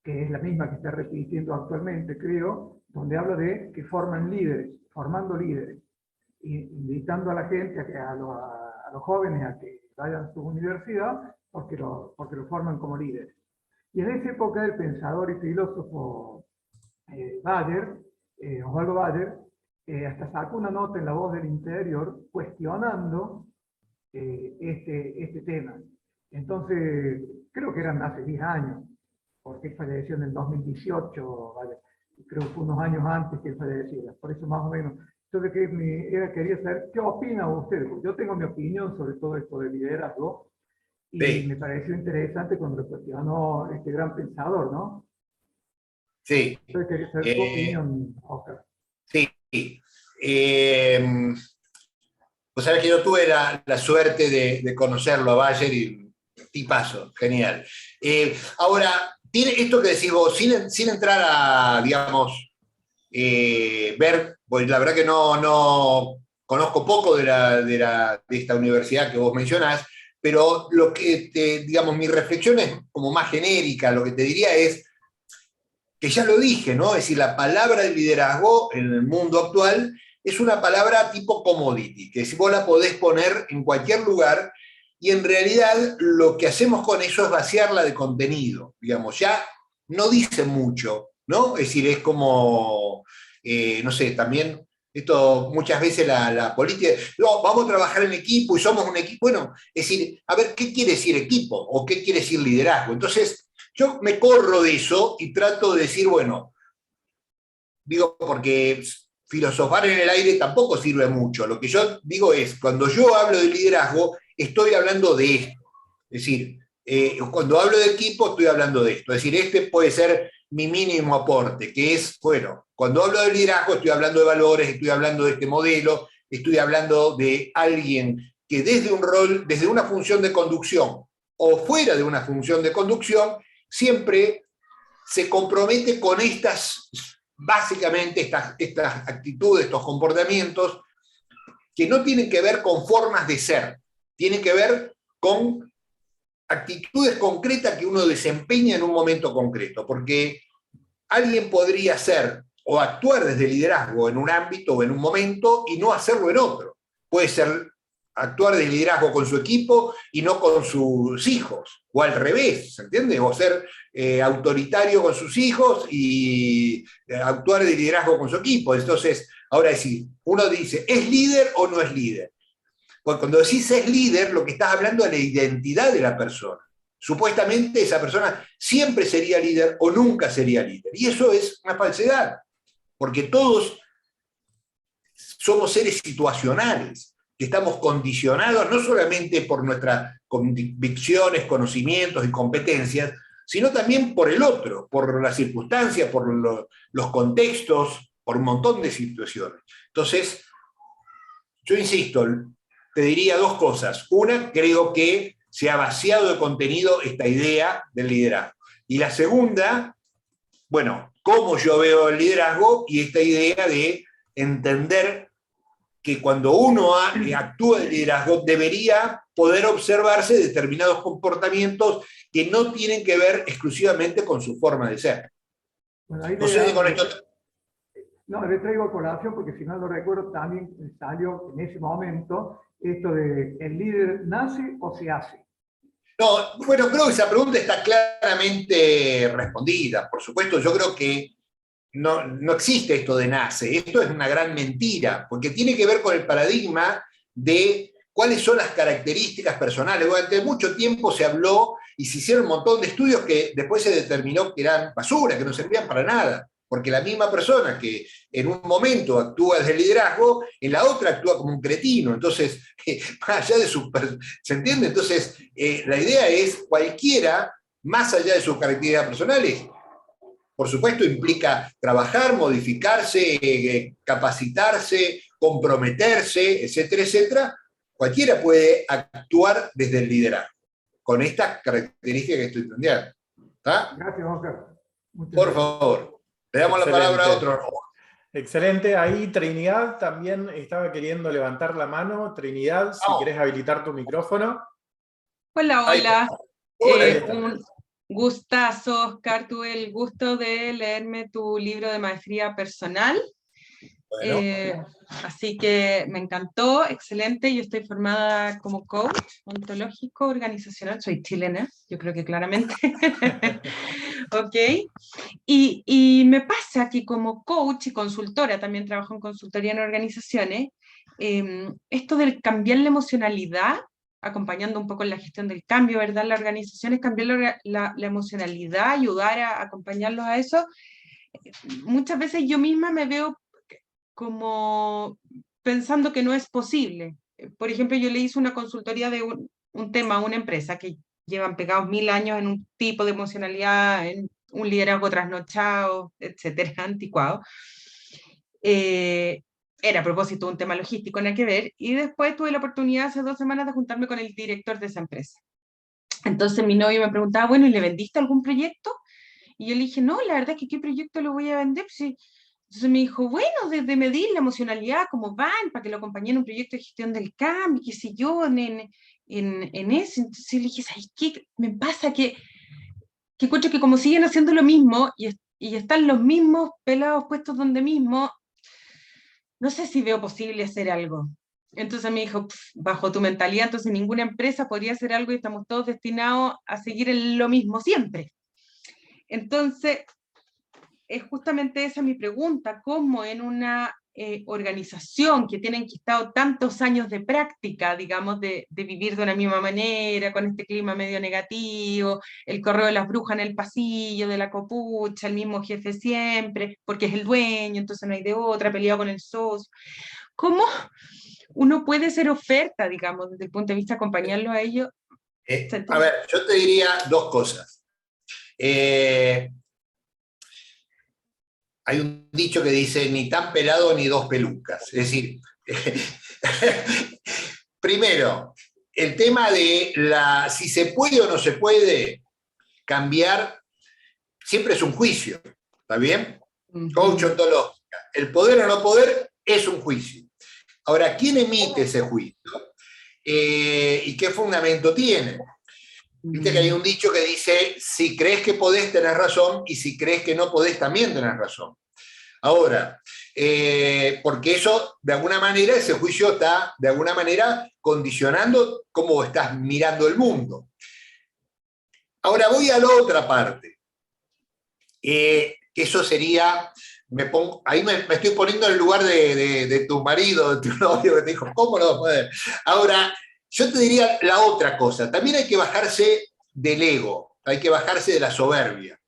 que es la misma que está repitiendo actualmente, creo, donde habla de que forman líderes, formando líderes, invitando a la gente, a los jóvenes a que vayan a su universidad, porque lo forman como líderes. Y en esa época el pensador y filósofo Osvaldo Bayer, hasta sacó una nota en La Voz del Interior cuestionando este tema. Entonces, creo que eran hace 10 años, porque él falleció en el 2018, ¿vale? Creo que fue unos años antes que él falleciera, por eso más o menos. Entonces quería saber qué opina usted. Yo tengo mi opinión sobre todo esto del liderazgo, y me pareció interesante cuando lo cuestionó este gran pensador, ¿no? Sí. Entonces quería saber tu opinión, Oscar. Sí. Vos sabés que yo tuve la suerte de conocerlo a Bayer y tipazo, genial. Ahora, tiene esto que decís vos, sin entrar a, digamos, ver, pues la verdad que no conozco poco de esta universidad que vos mencionás, pero lo que digamos, mi reflexión es como más genérica, lo que te diría es que ya lo dije, ¿no? Es decir, la palabra de liderazgo en el mundo actual es una palabra tipo commodity, que si vos la podés poner en cualquier lugar, y en realidad lo que hacemos con eso es vaciarla de contenido, digamos, ya no dice mucho, ¿no? Es decir, es como, no sé, también esto muchas veces la política, no, vamos a trabajar en equipo y somos un equipo, bueno, es decir, a ver, ¿qué quiere decir equipo? ¿O qué quiere decir liderazgo? Entonces, yo me corro de eso y trato de decir, bueno, digo, porque filosofar en el aire tampoco sirve mucho. Lo que yo digo es, cuando yo hablo de liderazgo, estoy hablando de esto. Es decir, cuando hablo de equipo, estoy hablando de esto. Es decir, este puede ser mi mínimo aporte, que es, bueno, cuando hablo de liderazgo, estoy hablando de valores, estoy hablando de este modelo, estoy hablando de alguien que desde un rol, desde una función de conducción o fuera de una función de conducción, siempre se compromete con básicamente estas actitudes, estos comportamientos, que no tienen que ver con formas de ser, tienen que ver con actitudes concretas que uno desempeña en un momento concreto, porque alguien podría ser o actuar desde liderazgo en un ámbito o en un momento y no hacerlo en otro. Puede ser actuar de liderazgo con su equipo y no con sus hijos, o al revés, ¿se entiende? O ser autoritario con sus hijos y actuar de liderazgo con su equipo. Entonces, ahora sí, uno dice, ¿es líder o no es líder? Porque cuando decís es líder, lo que estás hablando es la identidad de la persona. Supuestamente esa persona siempre sería líder o nunca sería líder. Y eso es una falsedad, porque todos somos seres situacionales, que estamos condicionados no solamente por nuestras convicciones, conocimientos y competencias, sino también por el otro, por las circunstancias, por los contextos, por un montón de situaciones. Entonces, yo insisto, te diría dos cosas. Una, creo que se ha vaciado de contenido esta idea del liderazgo. Y la segunda, bueno, cómo yo veo el liderazgo y esta idea de entender que cuando uno actúa de liderazgo debería poder observarse determinados comportamientos que no tienen que ver exclusivamente con su forma de ser. Bueno, ahí No sé si con esto... No, le traigo a colación porque si mal no recuerdo también salió en ese momento esto de ¿el líder nace o se hace? No, bueno, creo que esa pregunta está claramente respondida. Por supuesto, yo creo que no existe esto de nace. Esto es una gran mentira, porque tiene que ver con el paradigma de cuáles son las características personales. Durante mucho tiempo se habló y se hicieron un montón de estudios que después se determinó que eran basura, que no servían para nada. Porque la misma persona que en un momento actúa desde el liderazgo, en la otra actúa como un cretino. Entonces, más allá de su... ¿Se entiende? Entonces, la idea es cualquiera, más allá de sus características personales, por supuesto implica trabajar, modificarse, capacitarse, comprometerse, etcétera, etcétera. Cualquiera puede actuar desde el liderazgo, con estas características que estoy planteando. ¿Está? Gracias, Oscar. Por favor. Le damos la palabra a otro. Excelente. Ahí Trinidad también estaba queriendo levantar la mano. Trinidad, si querés habilitar tu micrófono. Hola, hola. Hola. Un gustazo, Oscar. Tuve el gusto de leerme tu libro de maestría personal. Bueno. Así que me encantó, excelente. Yo estoy formada como coach ontológico organizacional. Soy chilena, yo creo que claramente. Ok. Y me pasa que como coach y consultora, también trabajo en consultoría en organizaciones, esto del cambiar la emocionalidad, acompañando un poco en la gestión del cambio, ¿verdad? La organización es cambiar la emocionalidad, ayudar a acompañarlos a eso. Muchas veces yo misma me veo como pensando que no es posible. Por ejemplo, yo le hice una consultoría de un tema a una empresa que llevan pegados 1000 años en un tipo de emocionalidad, en un liderazgo trasnochado, etcétera, anticuado. Era a propósito de un tema logístico, nada que ver, y después tuve la oportunidad hace 2 semanas de juntarme con el director de esa empresa. Entonces mi novio me preguntaba, bueno, ¿y le vendiste algún proyecto? Y yo le dije, no, la verdad es que ¿qué proyecto lo voy a vender? Pues, sí. Entonces me dijo, bueno, desde medir la emocionalidad, cómo van, para que lo acompañe en un proyecto de gestión del cambio, qué sé yo, en eso. Entonces le dije, ¿sabes qué? Me pasa que encuentro que como siguen haciendo lo mismo y están los mismos pelados puestos donde mismo, no sé si veo posible hacer algo. Entonces me dijo, bajo tu mentalidad, entonces ninguna empresa podría hacer algo y estamos todos destinados a seguir en lo mismo siempre. Entonces, es justamente esa mi pregunta, ¿cómo en una organización que tiene enquistado tantos años de práctica, digamos, de vivir de una misma manera, con este clima medio negativo, el correo de las brujas en el pasillo, de la copucha, el mismo jefe siempre, porque es el dueño, entonces no hay de otra, peleado con el socio? ¿Cómo uno puede ser oferta, digamos, desde el punto de vista de acompañarlo a ellos? A ver, yo te diría dos cosas. Hay un dicho que dice, ni tan pelado ni dos pelucas. Es decir, primero, el tema de si se puede o no se puede cambiar, siempre es un juicio, ¿está bien? Coach ontológica. El poder o no poder es un juicio. Ahora, ¿quién emite ese juicio? ¿Y qué fundamento tiene? Viste que hay un dicho que dice, si crees que podés, tenés razón, y si crees que no podés, también tenés razón. Ahora, porque eso, de alguna manera, ese juicio está, de alguna manera, condicionando cómo estás mirando el mundo. Ahora voy a la otra parte, que eso sería, ahí me estoy poniendo en el lugar de tu marido, de tu novio, que te dijo, ¿cómo no poder? Ahora, yo te diría la otra cosa, también hay que bajarse del ego, hay que bajarse de la soberbia,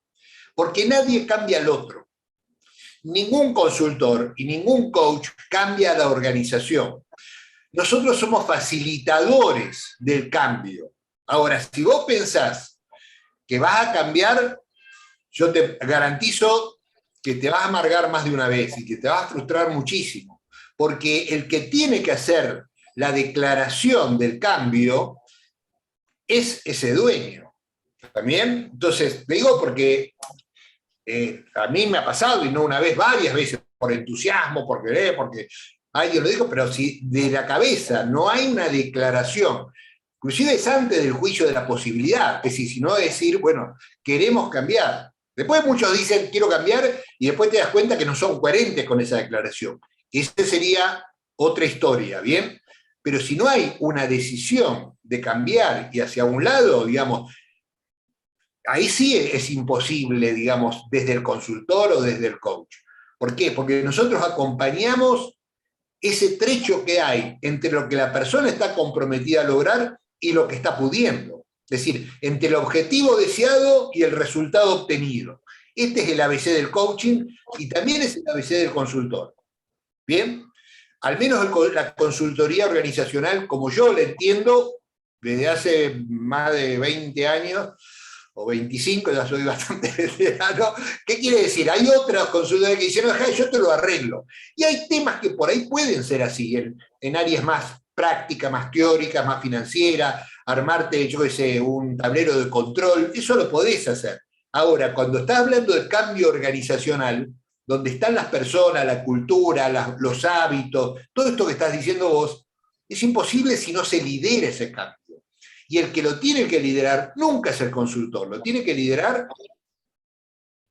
porque nadie cambia al otro. Ningún consultor y ningún coach cambia a la organización. Nosotros somos facilitadores del cambio. Ahora, si vos pensás que vas a cambiar, yo te garantizo que te vas a amargar más de una vez y que te vas a frustrar muchísimo, porque el que tiene que hacer la declaración del cambio es ese dueño. ¿También? Entonces, te digo porque a mí me ha pasado, y no una vez, varias veces, por entusiasmo, por querer, porque alguien lo dijo, pero si de la cabeza no hay una declaración, inclusive es antes del juicio de la posibilidad, es decir, si no decir, bueno, queremos cambiar. Después muchos dicen, quiero cambiar, y después te das cuenta que no son coherentes con esa declaración. Esa sería otra historia, ¿bien? Pero si no hay una decisión de cambiar y hacia un lado, digamos, ahí sí es imposible, digamos, desde el consultor o desde el coach. ¿Por qué? Porque nosotros acompañamos ese trecho que hay entre lo que la persona está comprometida a lograr y lo que está pudiendo. Es decir, entre el objetivo deseado y el resultado obtenido. Este es el ABC del coaching y también es el ABC del consultor. ¿Bien? Al menos la consultoría organizacional, como yo la entiendo, desde hace más de 20 años, o 25, ya soy bastante veterano. ¿Qué quiere decir? Hay otras consultorías que dicen, no, yo te lo arreglo. Y hay temas que por ahí pueden ser así, en áreas más prácticas, más teóricas, más financieras, armarte, yo qué sé, un tablero de control, eso lo podés hacer. Ahora, cuando estás hablando de cambio organizacional, donde están las personas, la cultura, los hábitos, todo esto que estás diciendo vos, es imposible si no se lidera ese cambio. Y el que lo tiene que liderar nunca es el consultor, lo tiene que liderar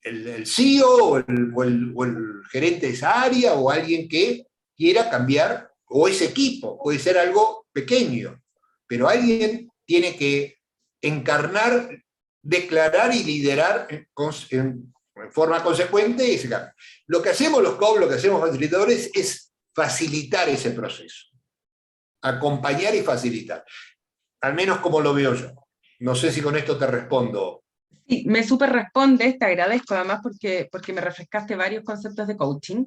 el CEO o el gerente de esa área o alguien que quiera cambiar, o ese equipo, puede ser algo pequeño, pero alguien tiene que encarnar, declarar y liderar en forma consecuente ese cambio. Lo que hacemos los coach, lo que hacemos los facilitadores es facilitar ese proceso, acompañar y facilitar. Al menos como lo veo yo. No sé si con esto te respondo. Sí, me súper respondes, te agradezco además porque me refrescaste varios conceptos de coaching.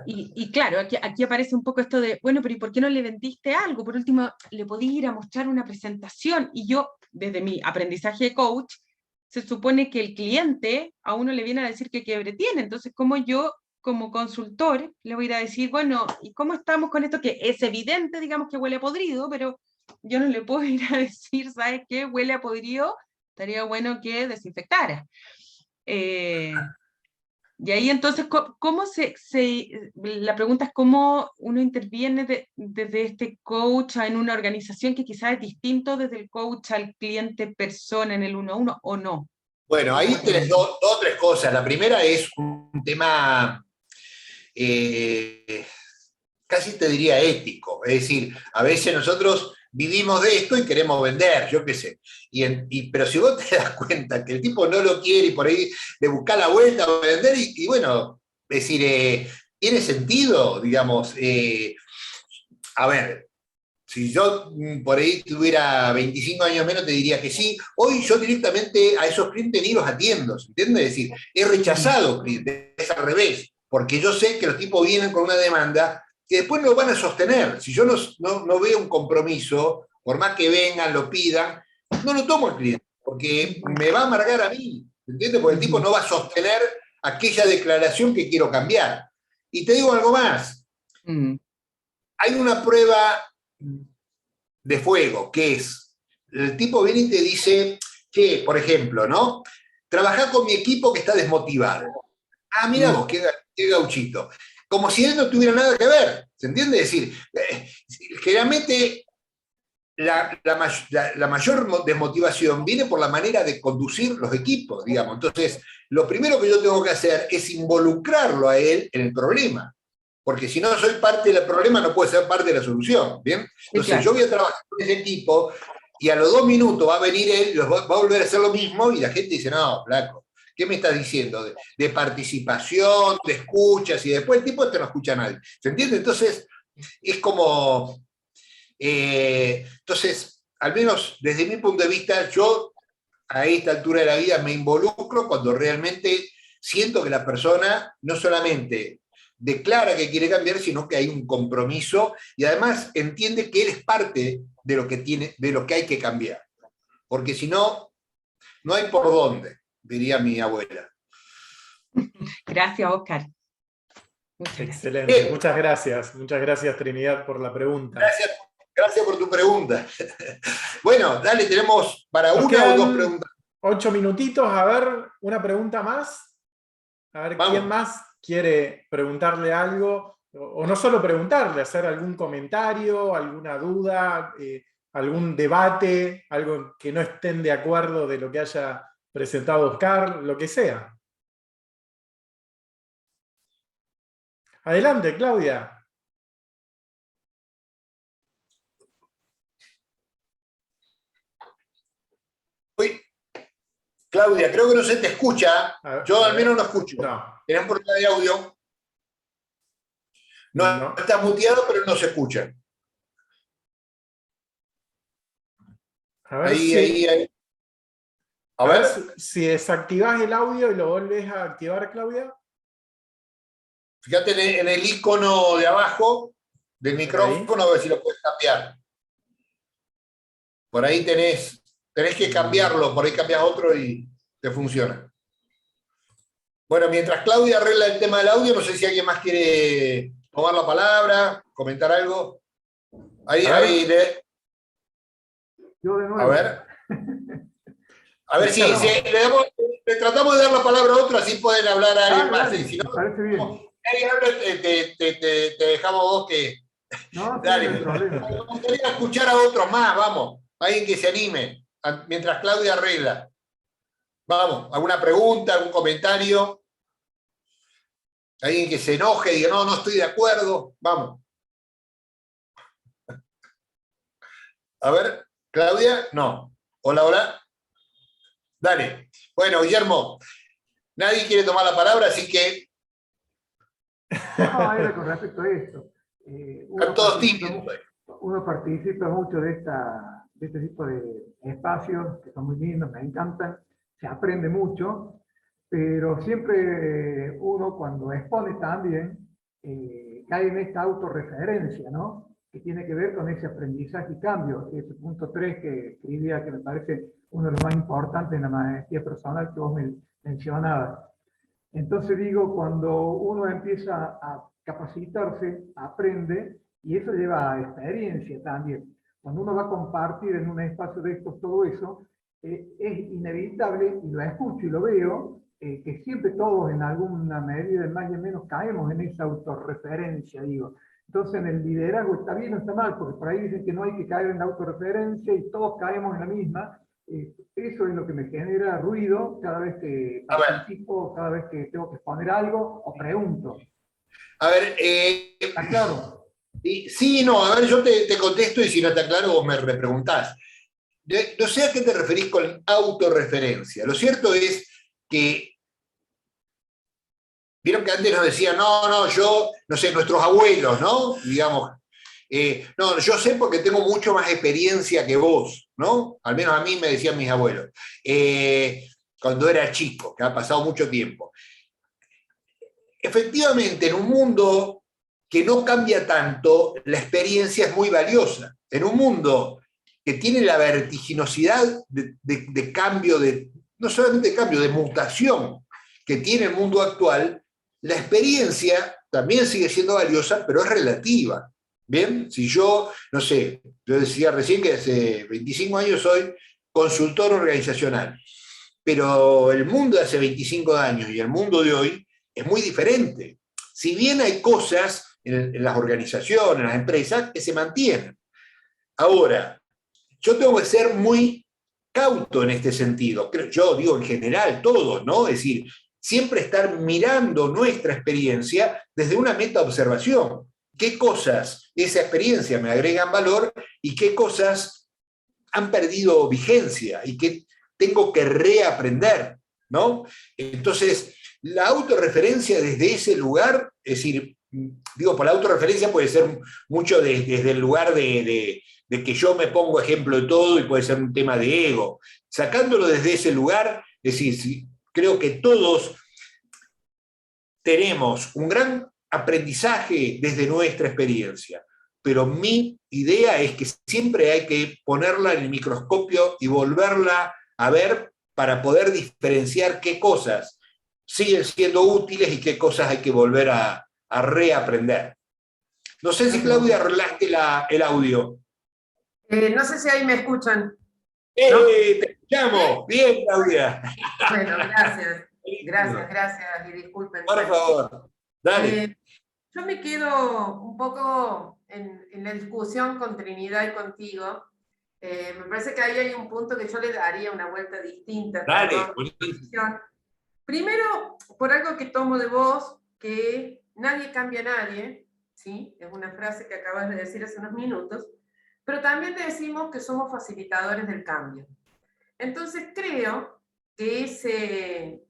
Y claro, aquí aparece un poco esto de, bueno, pero ¿y por qué no le vendiste algo? Por último, le podía ir a mostrar una presentación. Y yo, desde mi aprendizaje de coach, se supone que el cliente a uno le viene a decir qué quiebre tiene. Entonces, ¿cómo yo, como consultor, le voy a ir a decir, bueno, ¿y cómo estamos con esto? Que es evidente, digamos, que huele a podrido, pero yo no le puedo ir a decir, ¿sabes qué? Huele a podrido, estaría bueno que desinfectara. Y ahí entonces, la pregunta es cómo uno interviene desde este coach en una organización que quizás es distinto desde el coach al cliente persona en el 1-1 o no. Bueno, ahí tenés dos o tres cosas. La primera es un tema casi te diría ético. Es decir, a veces nosotros vivimos de esto y queremos vender, yo qué sé. Pero si vos te das cuenta que el tipo no lo quiere y por ahí le busca la vuelta a vender, y bueno, es decir, ¿tiene sentido? Digamos, a ver, si yo por ahí tuviera 25 años menos, te diría que sí. Hoy yo directamente a esos clientes ni los atiendo, ¿entiendes? Es decir, he rechazado clientes, es al revés, porque yo sé que los tipos vienen con una demanda que después no van a sostener. Si yo no veo un compromiso, por más que vengan, lo pidan, no lo tomo al cliente, porque me va a amargar a mí, ¿entiendes? Porque el tipo no va a sostener aquella declaración que quiero cambiar. Y te digo algo más. Hay una prueba de fuego, que es, el tipo viene y te dice que, por ejemplo, ¿no? Trabajá con mi equipo que está desmotivado. Ah, mira vos, qué gauchito. Como si él no tuviera nada que ver, ¿se entiende? Es decir, generalmente la mayor desmotivación viene por la manera de conducir los equipos, digamos. Entonces, lo primero que yo tengo que hacer es involucrarlo a él en el problema, porque si no soy parte del problema, no puedo ser parte de la solución, ¿bien? Entonces, claro, yo voy a trabajar con ese equipo y a los 2 minutos va a venir él, va a volver a hacer lo mismo y la gente dice, no, flaco, ¿Qué me estás diciendo? De participación, de escuchas, y después el tipo no escucha a nadie. ¿Se entiende? Entonces, es como... entonces, al menos desde mi punto de vista, yo a esta altura de la vida me involucro cuando realmente siento que la persona no solamente declara que quiere cambiar, sino que hay un compromiso y además entiende que él es parte de lo que tiene, de lo que hay que cambiar. Porque si no, no hay por dónde, diría mi abuela. Gracias, Oscar. Muchas gracias. Excelente, muchas gracias Trinidad por la pregunta. Gracias por tu pregunta. Bueno, dale, tenemos para Nos una o quedan dos preguntas. 8 minutitos, a ver, una pregunta más. A ver, Vamos. ¿quién más quiere preguntarle algo? O no solo preguntarle, hacer algún comentario, alguna duda, algún debate, algo que no estén de acuerdo de lo que haya presentado Oscar, lo que sea. Adelante, Claudia. Uy, Claudia, creo que no se te escucha. Yo al menos no escucho. No. ¿Tenés un problema de audio? No, está muteado, pero no se escucha. A ver, Ahí. A ver si desactivás el audio y lo volvés a activar, Claudia. Fíjate en el icono de abajo del micrófono, a ver si lo puedes cambiar. Por ahí tenés que cambiarlo, por ahí cambias otro y te funciona. Bueno, mientras Claudia arregla el tema del audio, no sé si alguien más quiere tomar la palabra, comentar algo. Yo de nuevo. A ver si le tratamos de dar la palabra a otro, así pueden hablar a alguien más. Si no, parece bien. nadie habla, te dejamos vos que... No, dale, no hay problema. me gustaría escuchar a otros más, vamos. Alguien que se anime, mientras Claudia arregla. Vamos, ¿alguna pregunta, algún comentario? Alguien que se enoje y diga, no estoy de acuerdo. Vamos. A ver, Claudia, no. Hola. Dale. Bueno, Guillermo, nadie quiere tomar la palabra, así que... No, era con respecto a esto. Todos tímidos. Uno participa mucho de este tipo de espacios que son muy lindos, me encantan, se aprende mucho, pero siempre uno cuando expone también cae en esta autorreferencia, ¿no? Que tiene que ver con ese aprendizaje y cambio, ese punto 3 que escribía, que me parece uno de los más importantes en la maestría personal que vos me mencionabas. Entonces digo, cuando uno empieza a capacitarse, aprende, y eso lleva a experiencia también. Cuando uno va a compartir en un espacio de estos todo eso, es inevitable, y lo escucho y lo veo, que siempre todos en alguna medida, en más y en menos, caemos en esa autorreferencia, digo. Entonces en el liderazgo está bien o está mal, porque por ahí dicen que no hay que caer en la autorreferencia y todos caemos en la misma. Eso es lo que me genera ruido cada vez que participo, cada vez que tengo que exponer algo o pregunto. A ver, ¿Está claro? Sí, no, a ver, yo te contesto y si no está claro vos me repreguntás. No sé a qué te referís con autorreferencia. Lo cierto es que, vieron que antes nos decían, yo, no sé, nuestros abuelos, ¿no? Digamos, no, yo sé porque tengo mucho más experiencia que vos, ¿no? Al menos a mí me decían mis abuelos. Cuando era chico, que ha pasado mucho tiempo. Efectivamente, en un mundo que no cambia tanto, la experiencia es muy valiosa. En un mundo que tiene la vertiginosidad de cambio, no solamente de cambio, de mutación que tiene el mundo actual, la experiencia también sigue siendo valiosa, pero es relativa. Bien, si yo, no sé, yo decía recién que hace 25 años soy consultor organizacional, pero el mundo de hace 25 años y el mundo de hoy es muy diferente. Si bien hay cosas en las organizaciones, en las empresas, que se mantienen. Ahora, yo tengo que ser muy cauto en este sentido. Yo digo en general, todos, ¿no? Es decir, siempre estar mirando nuestra experiencia desde una metaobservación. ¿Qué cosas de esa experiencia me agregan valor y qué cosas han perdido vigencia y qué tengo que reaprender? ¿no? Entonces, la autorreferencia desde ese lugar, es decir, digo, por la autorreferencia puede ser mucho desde el lugar de que yo me pongo ejemplo de todo y puede ser un tema de ego. Sacándolo desde ese lugar, es decir, sí, creo que todos tenemos un gran aprendizaje desde nuestra experiencia, pero mi idea es que siempre hay que ponerla en el microscopio y volverla a ver para poder diferenciar qué cosas siguen siendo útiles y qué cosas hay que volver a reaprender. No sé si, Claudia, arreglaste el audio. No sé si ahí me escuchan. Te escuchamos. Bien, Claudia. Bueno, gracias y disculpen. Por favor, dale. Yo me quedo un poco en la discusión con Trinidad y contigo. Me parece que ahí hay un punto que yo le daría una vuelta distinta. Dale. Primero, por algo que tomo de vos, que nadie cambia a nadie, ¿sí? Es una frase que acabas de decir hace unos minutos, pero también decimos que somos facilitadores del cambio. Entonces creo que ese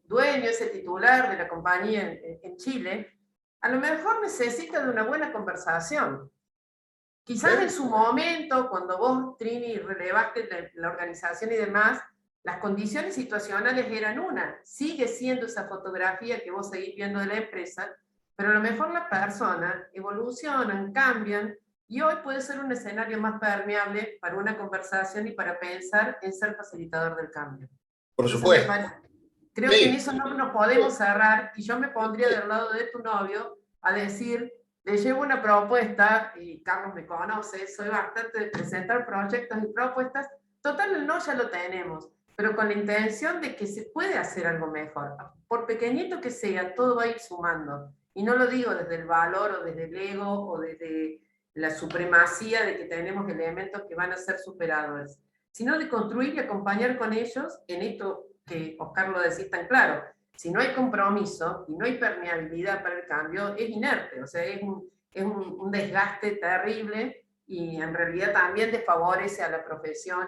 dueño, ese titular de la compañía en Chile, a lo mejor necesita de una buena conversación. Quizás en su momento, cuando vos, Trini, relevaste la organización y demás, las condiciones situacionales eran una. Sigue siendo esa fotografía que vos seguís viendo de la empresa, pero a lo mejor las personas evolucionan, cambian, y hoy puede ser un escenario más permeable para una conversación y para pensar en ser facilitador del cambio. Por supuesto. Creo que en eso no nos podemos cerrar, y yo me pondría del lado de tu novio a decir, le llevo una propuesta, y Carlos me conoce, soy bastante de presentar proyectos y propuestas, total el no ya lo tenemos, pero con la intención de que se puede hacer algo mejor. Por pequeñito que sea, todo va a ir sumando. Y no lo digo desde el valor o desde el ego o desde la supremacía de que tenemos elementos que van a ser superadores, sino de construir y acompañar con ellos en esto que Oscar lo decís tan claro. Si no hay compromiso y no hay permeabilidad para el cambio, es inerte, o sea, es un desgaste terrible y en realidad también desfavorece a la profesión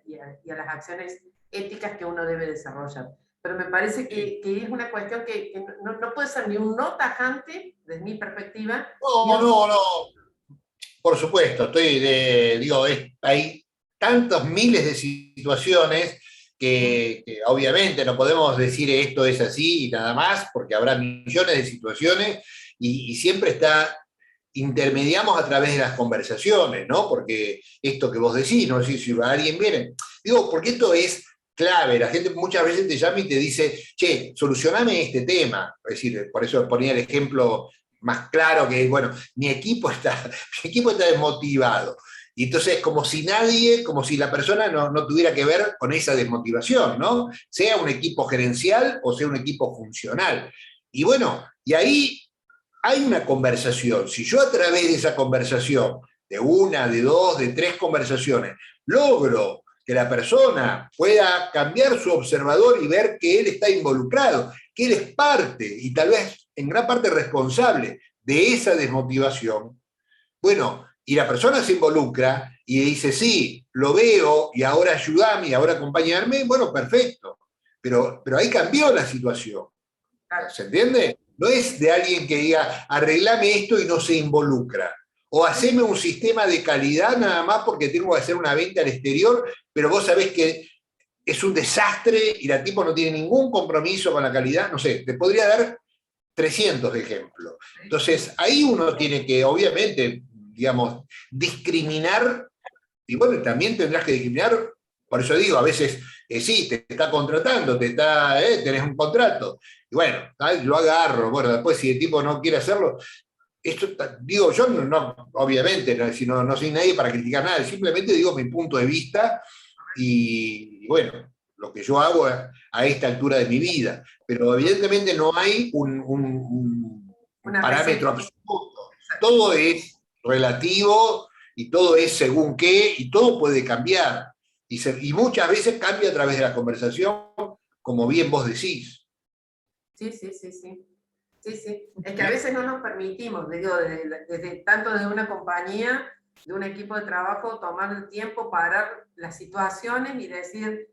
y a las acciones éticas que uno debe desarrollar. Pero me parece que es una cuestión que no puede ser ni un no tajante, desde mi perspectiva. No. Por supuesto, hay tantos miles de situaciones que obviamente no podemos decir esto es así y nada más, porque habrá millones de situaciones y siempre intermediamos a través de las conversaciones, ¿no? Porque esto que vos decís, no sé si alguien viene, porque esto es clave, la gente muchas veces te llama y te dice, che, solucioname este tema, es decir, por eso ponía el ejemplo más claro que, bueno, mi equipo está desmotivado. Y entonces, como si la persona no tuviera que ver con esa desmotivación, ¿no? Sea un equipo gerencial o sea un equipo funcional. Y bueno, y ahí hay una conversación. Si yo a través de esa conversación, de una, de dos, de tres conversaciones, logro que la persona pueda cambiar su observador y ver que él está involucrado, que él es parte y tal vez en gran parte responsable de esa desmotivación, bueno, y la persona se involucra y dice, sí, lo veo y ahora ayúdame y ahora acompañarme, bueno, perfecto, pero ahí cambió la situación, ¿se entiende? No es de alguien que diga, arreglame esto y no se involucra. O haceme un sistema de calidad nada más porque tengo que hacer una venta al exterior, pero vos sabés que es un desastre y la tipo no tiene ningún compromiso con la calidad. No sé, te podría dar 300 ejemplos. Entonces, ahí uno tiene que, obviamente, digamos, discriminar, y bueno, también tendrás que discriminar, por eso digo, a veces, sí, te está contratando, tenés un contrato, y bueno, lo agarro, bueno, después si el tipo no quiere hacerlo, esto, digo, yo obviamente, no soy nadie para criticar nada, simplemente digo mi punto de vista, y bueno, lo que yo hago a esta altura de mi vida, pero evidentemente no hay un parámetro absoluto, todo es relativo, y todo es según qué, y todo puede cambiar, y muchas veces cambia a través de la conversación, como bien vos decís. Sí. Es que a veces no nos permitimos, digo, tanto de una compañía, de un equipo de trabajo, tomar el tiempo, parar las situaciones y decir,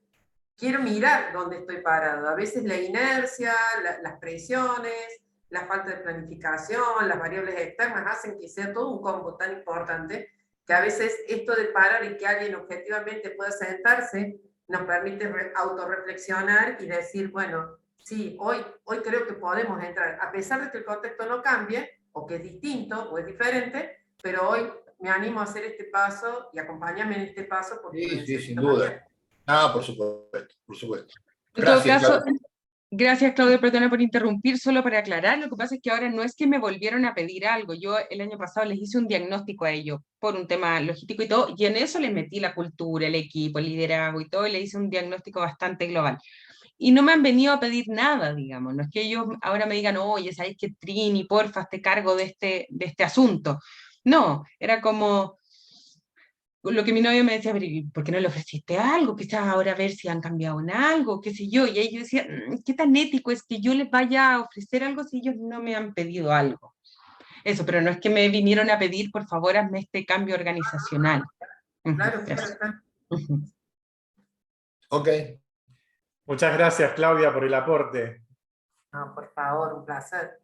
quiero mirar dónde estoy parado. A veces la inercia, las presiones, la falta de planificación, las variables externas hacen que sea todo un combo tan importante que a veces esto de parar y que alguien objetivamente pueda sentarse nos permite autorreflexionar y decir, bueno, sí, hoy creo que podemos entrar, a pesar de que el contexto no cambie, o que es distinto, o es diferente, pero hoy me animo a hacer este paso y acompáñame en este paso porque lo Sí, necesito sin duda. mañana. Ah, por supuesto, por supuesto. En todo Gracias, caso, Claudio. gracias, Claudio, perdona por interrumpir, solo para aclarar, lo que pasa es que ahora no es que me volvieron a pedir algo, yo el año pasado les hice un diagnóstico a ellos por un tema logístico y todo, y en eso les metí la cultura, el equipo, el liderazgo y todo, y les hice un diagnóstico bastante global. Y no me han venido a pedir nada, digamos, no es que ellos ahora me digan, oye, ¿sabes qué, Trini, porfa, te cargo de este asunto? No, era como lo que mi novio me decía, pero ¿y por qué no le ofreciste algo? Quizás ahora a ver si han cambiado en algo, qué sé yo. Y ahí yo decía, ¿qué tan ético es que yo les vaya a ofrecer algo si ellos no me han pedido algo? Eso, pero no es que me vinieron a pedir, por favor, hazme este cambio organizacional. Claro, Eso. claro, claro. Ok. Muchas gracias, Claudia, por el aporte. No, por favor, un placer.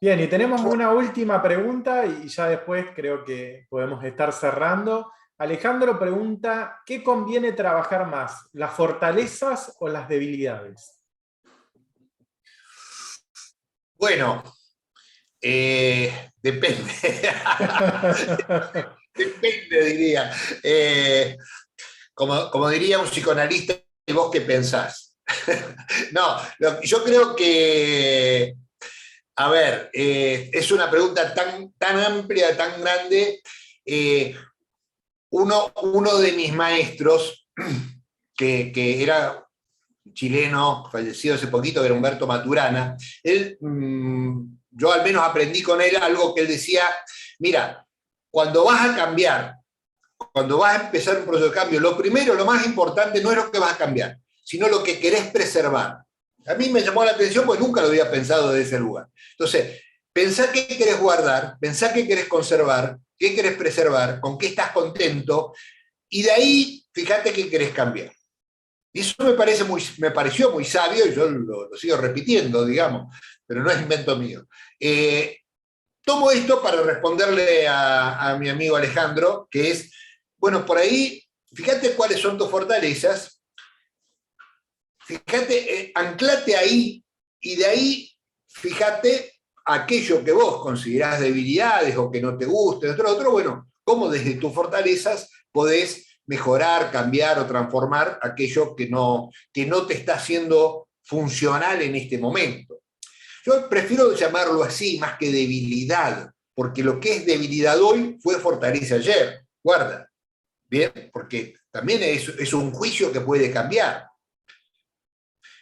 Bien, y tenemos una última pregunta y ya después creo que podemos estar cerrando. Alejandro pregunta, ¿qué conviene trabajar más, las fortalezas o las debilidades? Bueno, depende. Depende, diría. Como diría un psicoanalista, ¿y vos qué pensás? No, yo creo que, a ver, es una pregunta tan amplia, tan grande. Uno de mis maestros, que era chileno, fallecido hace poquito, que era Humberto Maturana, yo al menos aprendí con él algo que él decía, mira, cuando vas a cambiar, cuando vas a empezar un proceso de cambio, lo primero, lo más importante no es lo que vas a cambiar, sino lo que querés preservar. A mí me llamó la atención porque nunca lo había pensado desde ese lugar. Entonces, pensá qué querés guardar, pensá qué querés conservar, qué querés preservar, con qué estás contento, y de ahí, fíjate qué querés cambiar. Y eso me pareció muy sabio, y yo lo sigo repitiendo, digamos, pero no es invento mío. Tomo esto para responderle a mi amigo Alejandro, que es, bueno, por ahí, fíjate cuáles son tus fortalezas, fíjate, anclate ahí, y de ahí, fíjate aquello que vos considerás debilidades o que no te guste, otro, bueno, cómo desde tus fortalezas podés mejorar, cambiar o transformar aquello que no te está haciendo funcional en este momento. Yo prefiero llamarlo así más que debilidad, porque lo que es debilidad hoy fue fortaleza ayer. Guarda, ¿bien? Porque también es un juicio que puede cambiar.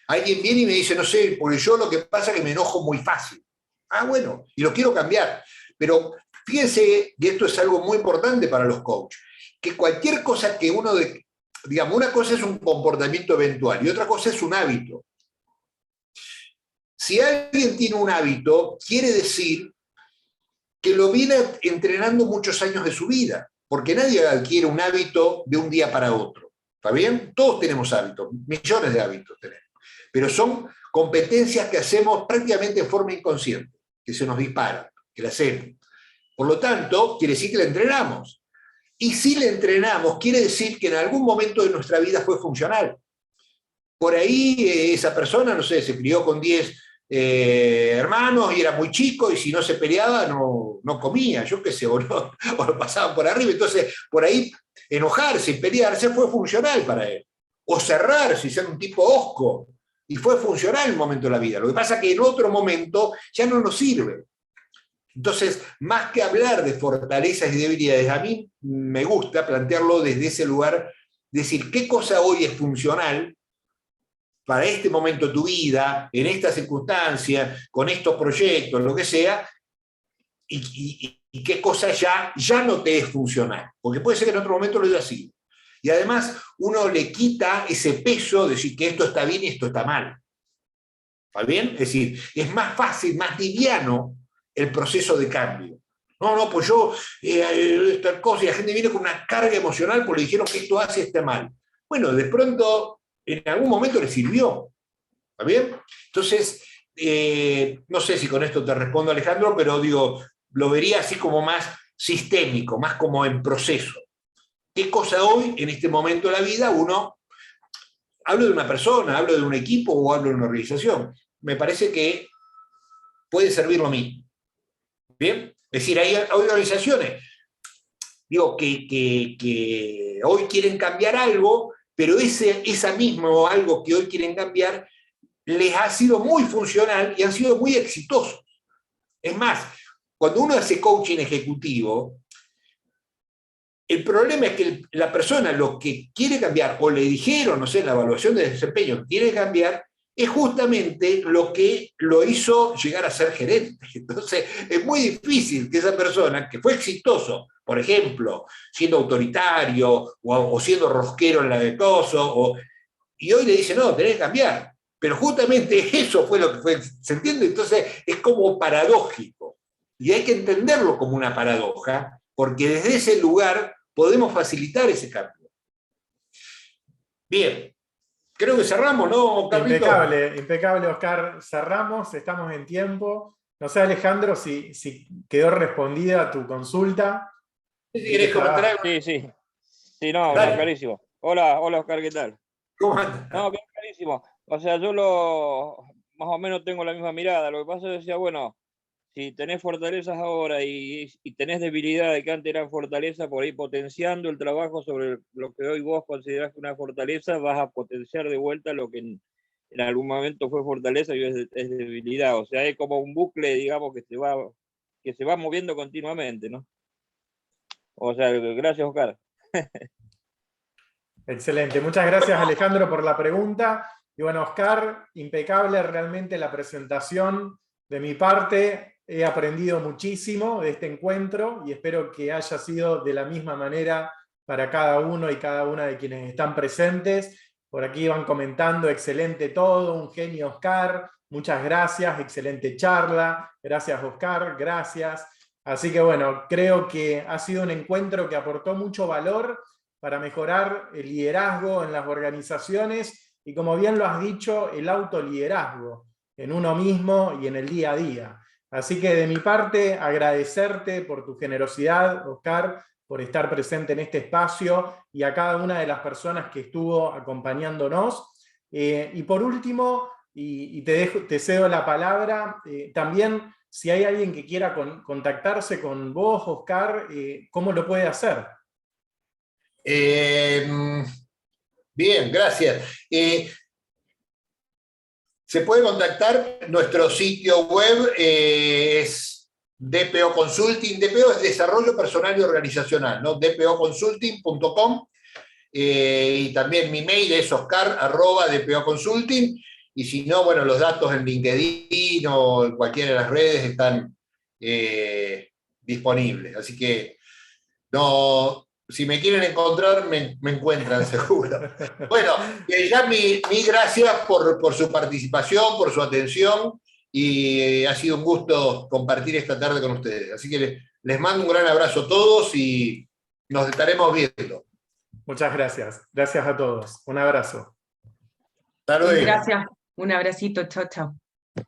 Alguien viene y me dice, no sé, porque yo lo que pasa es que me enojo muy fácil. Ah, bueno, y lo quiero cambiar. Pero fíjense, y esto es algo muy importante para los coaches, que cualquier cosa que digamos, una cosa es un comportamiento eventual y otra cosa es un hábito. Si alguien tiene un hábito, quiere decir que lo viene entrenando muchos años de su vida, porque nadie adquiere un hábito de un día para otro. ¿Está bien? Todos tenemos hábitos, millones de hábitos tenemos, pero son competencias que hacemos prácticamente en forma inconsciente, que se nos disparan, que la hacemos. Por lo tanto, quiere decir que la entrenamos. Y si la entrenamos, quiere decir que en algún momento de nuestra vida fue funcional. Por ahí esa persona, no sé, se crió con 10 hermanos y era muy chico y si no se peleaba no comía, yo qué sé, o lo pasaban por arriba. Entonces, por ahí enojarse y pelearse fue funcional para él. O cerrarse y ser un tipo hosco. Y fue funcional en un momento de la vida. Lo que pasa es que en otro momento ya no nos sirve. Entonces, más que hablar de fortalezas y debilidades, a mí me gusta plantearlo desde ese lugar, decir qué cosa hoy es funcional para este momento de tu vida, en esta circunstancia, con estos proyectos, lo que sea, y qué cosa ya no te es funcional. Porque puede ser que en otro momento lo haya sido. Y además, uno le quita ese peso de decir que esto está bien y esto está mal. ¿Está bien? Es decir, es más fácil, más liviano el proceso de cambio. No, pues yo, esta cosa, y la gente viene con una carga emocional porque le dijeron que esto hace está mal. Bueno, de pronto en algún momento le sirvió. ¿Está bien? Entonces, no sé si con esto te respondo, Alejandro, pero digo, lo vería así como más sistémico, más como en proceso. ¿Qué cosa hoy, en este momento de la vida, uno, hablo de una persona, hablo de un equipo o hablo de una organización? Me parece que puede servir lo mismo. ¿Bien? Es decir, hay organizaciones, digo, que hoy quieren cambiar algo, pero esa mismo algo que hoy quieren cambiar les ha sido muy funcional y han sido muy exitosos. Es más, cuando uno hace coaching ejecutivo, el problema es que la persona lo que quiere cambiar, o le dijeron, no sé, en la evaluación de desempeño, quiere cambiar, es justamente lo que lo hizo llegar a ser gerente. Entonces, es muy difícil que esa persona, que fue exitoso, por ejemplo, siendo autoritario o siendo rosquero en la de coso, y hoy le dice, no, tenés que cambiar. Pero justamente eso fue lo que fue, ¿se entiende? Entonces, es como paradójico. Y hay que entenderlo como una paradoja, porque desde ese lugar podemos facilitar ese cambio. Bien. Creo que cerramos, ¿no, Carlito? Impecable, impecable, Oscar. Cerramos, estamos en tiempo. No sé, Alejandro, si quedó respondida tu consulta. Si querés comentar algo. Sí, sí. Sí, no, Dale. clarísimo. Hola, Oscar, ¿qué tal? ¿Cómo andas? No, bien clarísimo. O sea, yo más o menos tengo la misma mirada. Lo que pasa es que decía, bueno, si tenés fortalezas ahora y tenés debilidades que antes eran fortalezas, por ahí potenciando el trabajo sobre lo que hoy vos considerás una fortaleza, vas a potenciar de vuelta lo que en algún momento fue fortaleza y es debilidad. O sea, es como un bucle, digamos, que se va moviendo continuamente, ¿no? O sea, gracias, Oscar. Excelente. Muchas gracias, Alejandro, por la pregunta. Y bueno, Oscar, impecable realmente la presentación de mi parte. He aprendido muchísimo de este encuentro y espero que haya sido de la misma manera para cada uno y cada una de quienes están presentes. Por aquí van comentando, excelente todo, un genio, Oscar. Muchas gracias, excelente charla. Gracias, Oscar, gracias. Así que bueno, creo que ha sido un encuentro que aportó mucho valor para mejorar el liderazgo en las organizaciones y, como bien lo has dicho, el autoliderazgo en uno mismo y en el día a día. Así que de mi parte, agradecerte por tu generosidad, Oscar, por estar presente en este espacio y a cada una de las personas que estuvo acompañándonos. Y por último, y te cedo la palabra, también si hay alguien que quiera contactarse con vos, Oscar, ¿cómo lo puede hacer? Bien, gracias. Se puede contactar, nuestro sitio web es DPO Consulting. DPO es Desarrollo Personal y Organizacional, ¿no? dpoconsulting.com. Y también mi mail es oscar@dpoconsulting. Y si no, bueno, los datos en LinkedIn o en cualquiera de las redes están disponibles. Así que no, si me quieren encontrar, me encuentran seguro. Bueno, ya mi gracias por su participación, por su atención, y ha sido un gusto compartir esta tarde con ustedes. Así que les mando un gran abrazo a todos y nos estaremos viendo. Muchas gracias. Gracias a todos. Un abrazo. Hasta luego. Gracias. Un abracito. Chao, chao.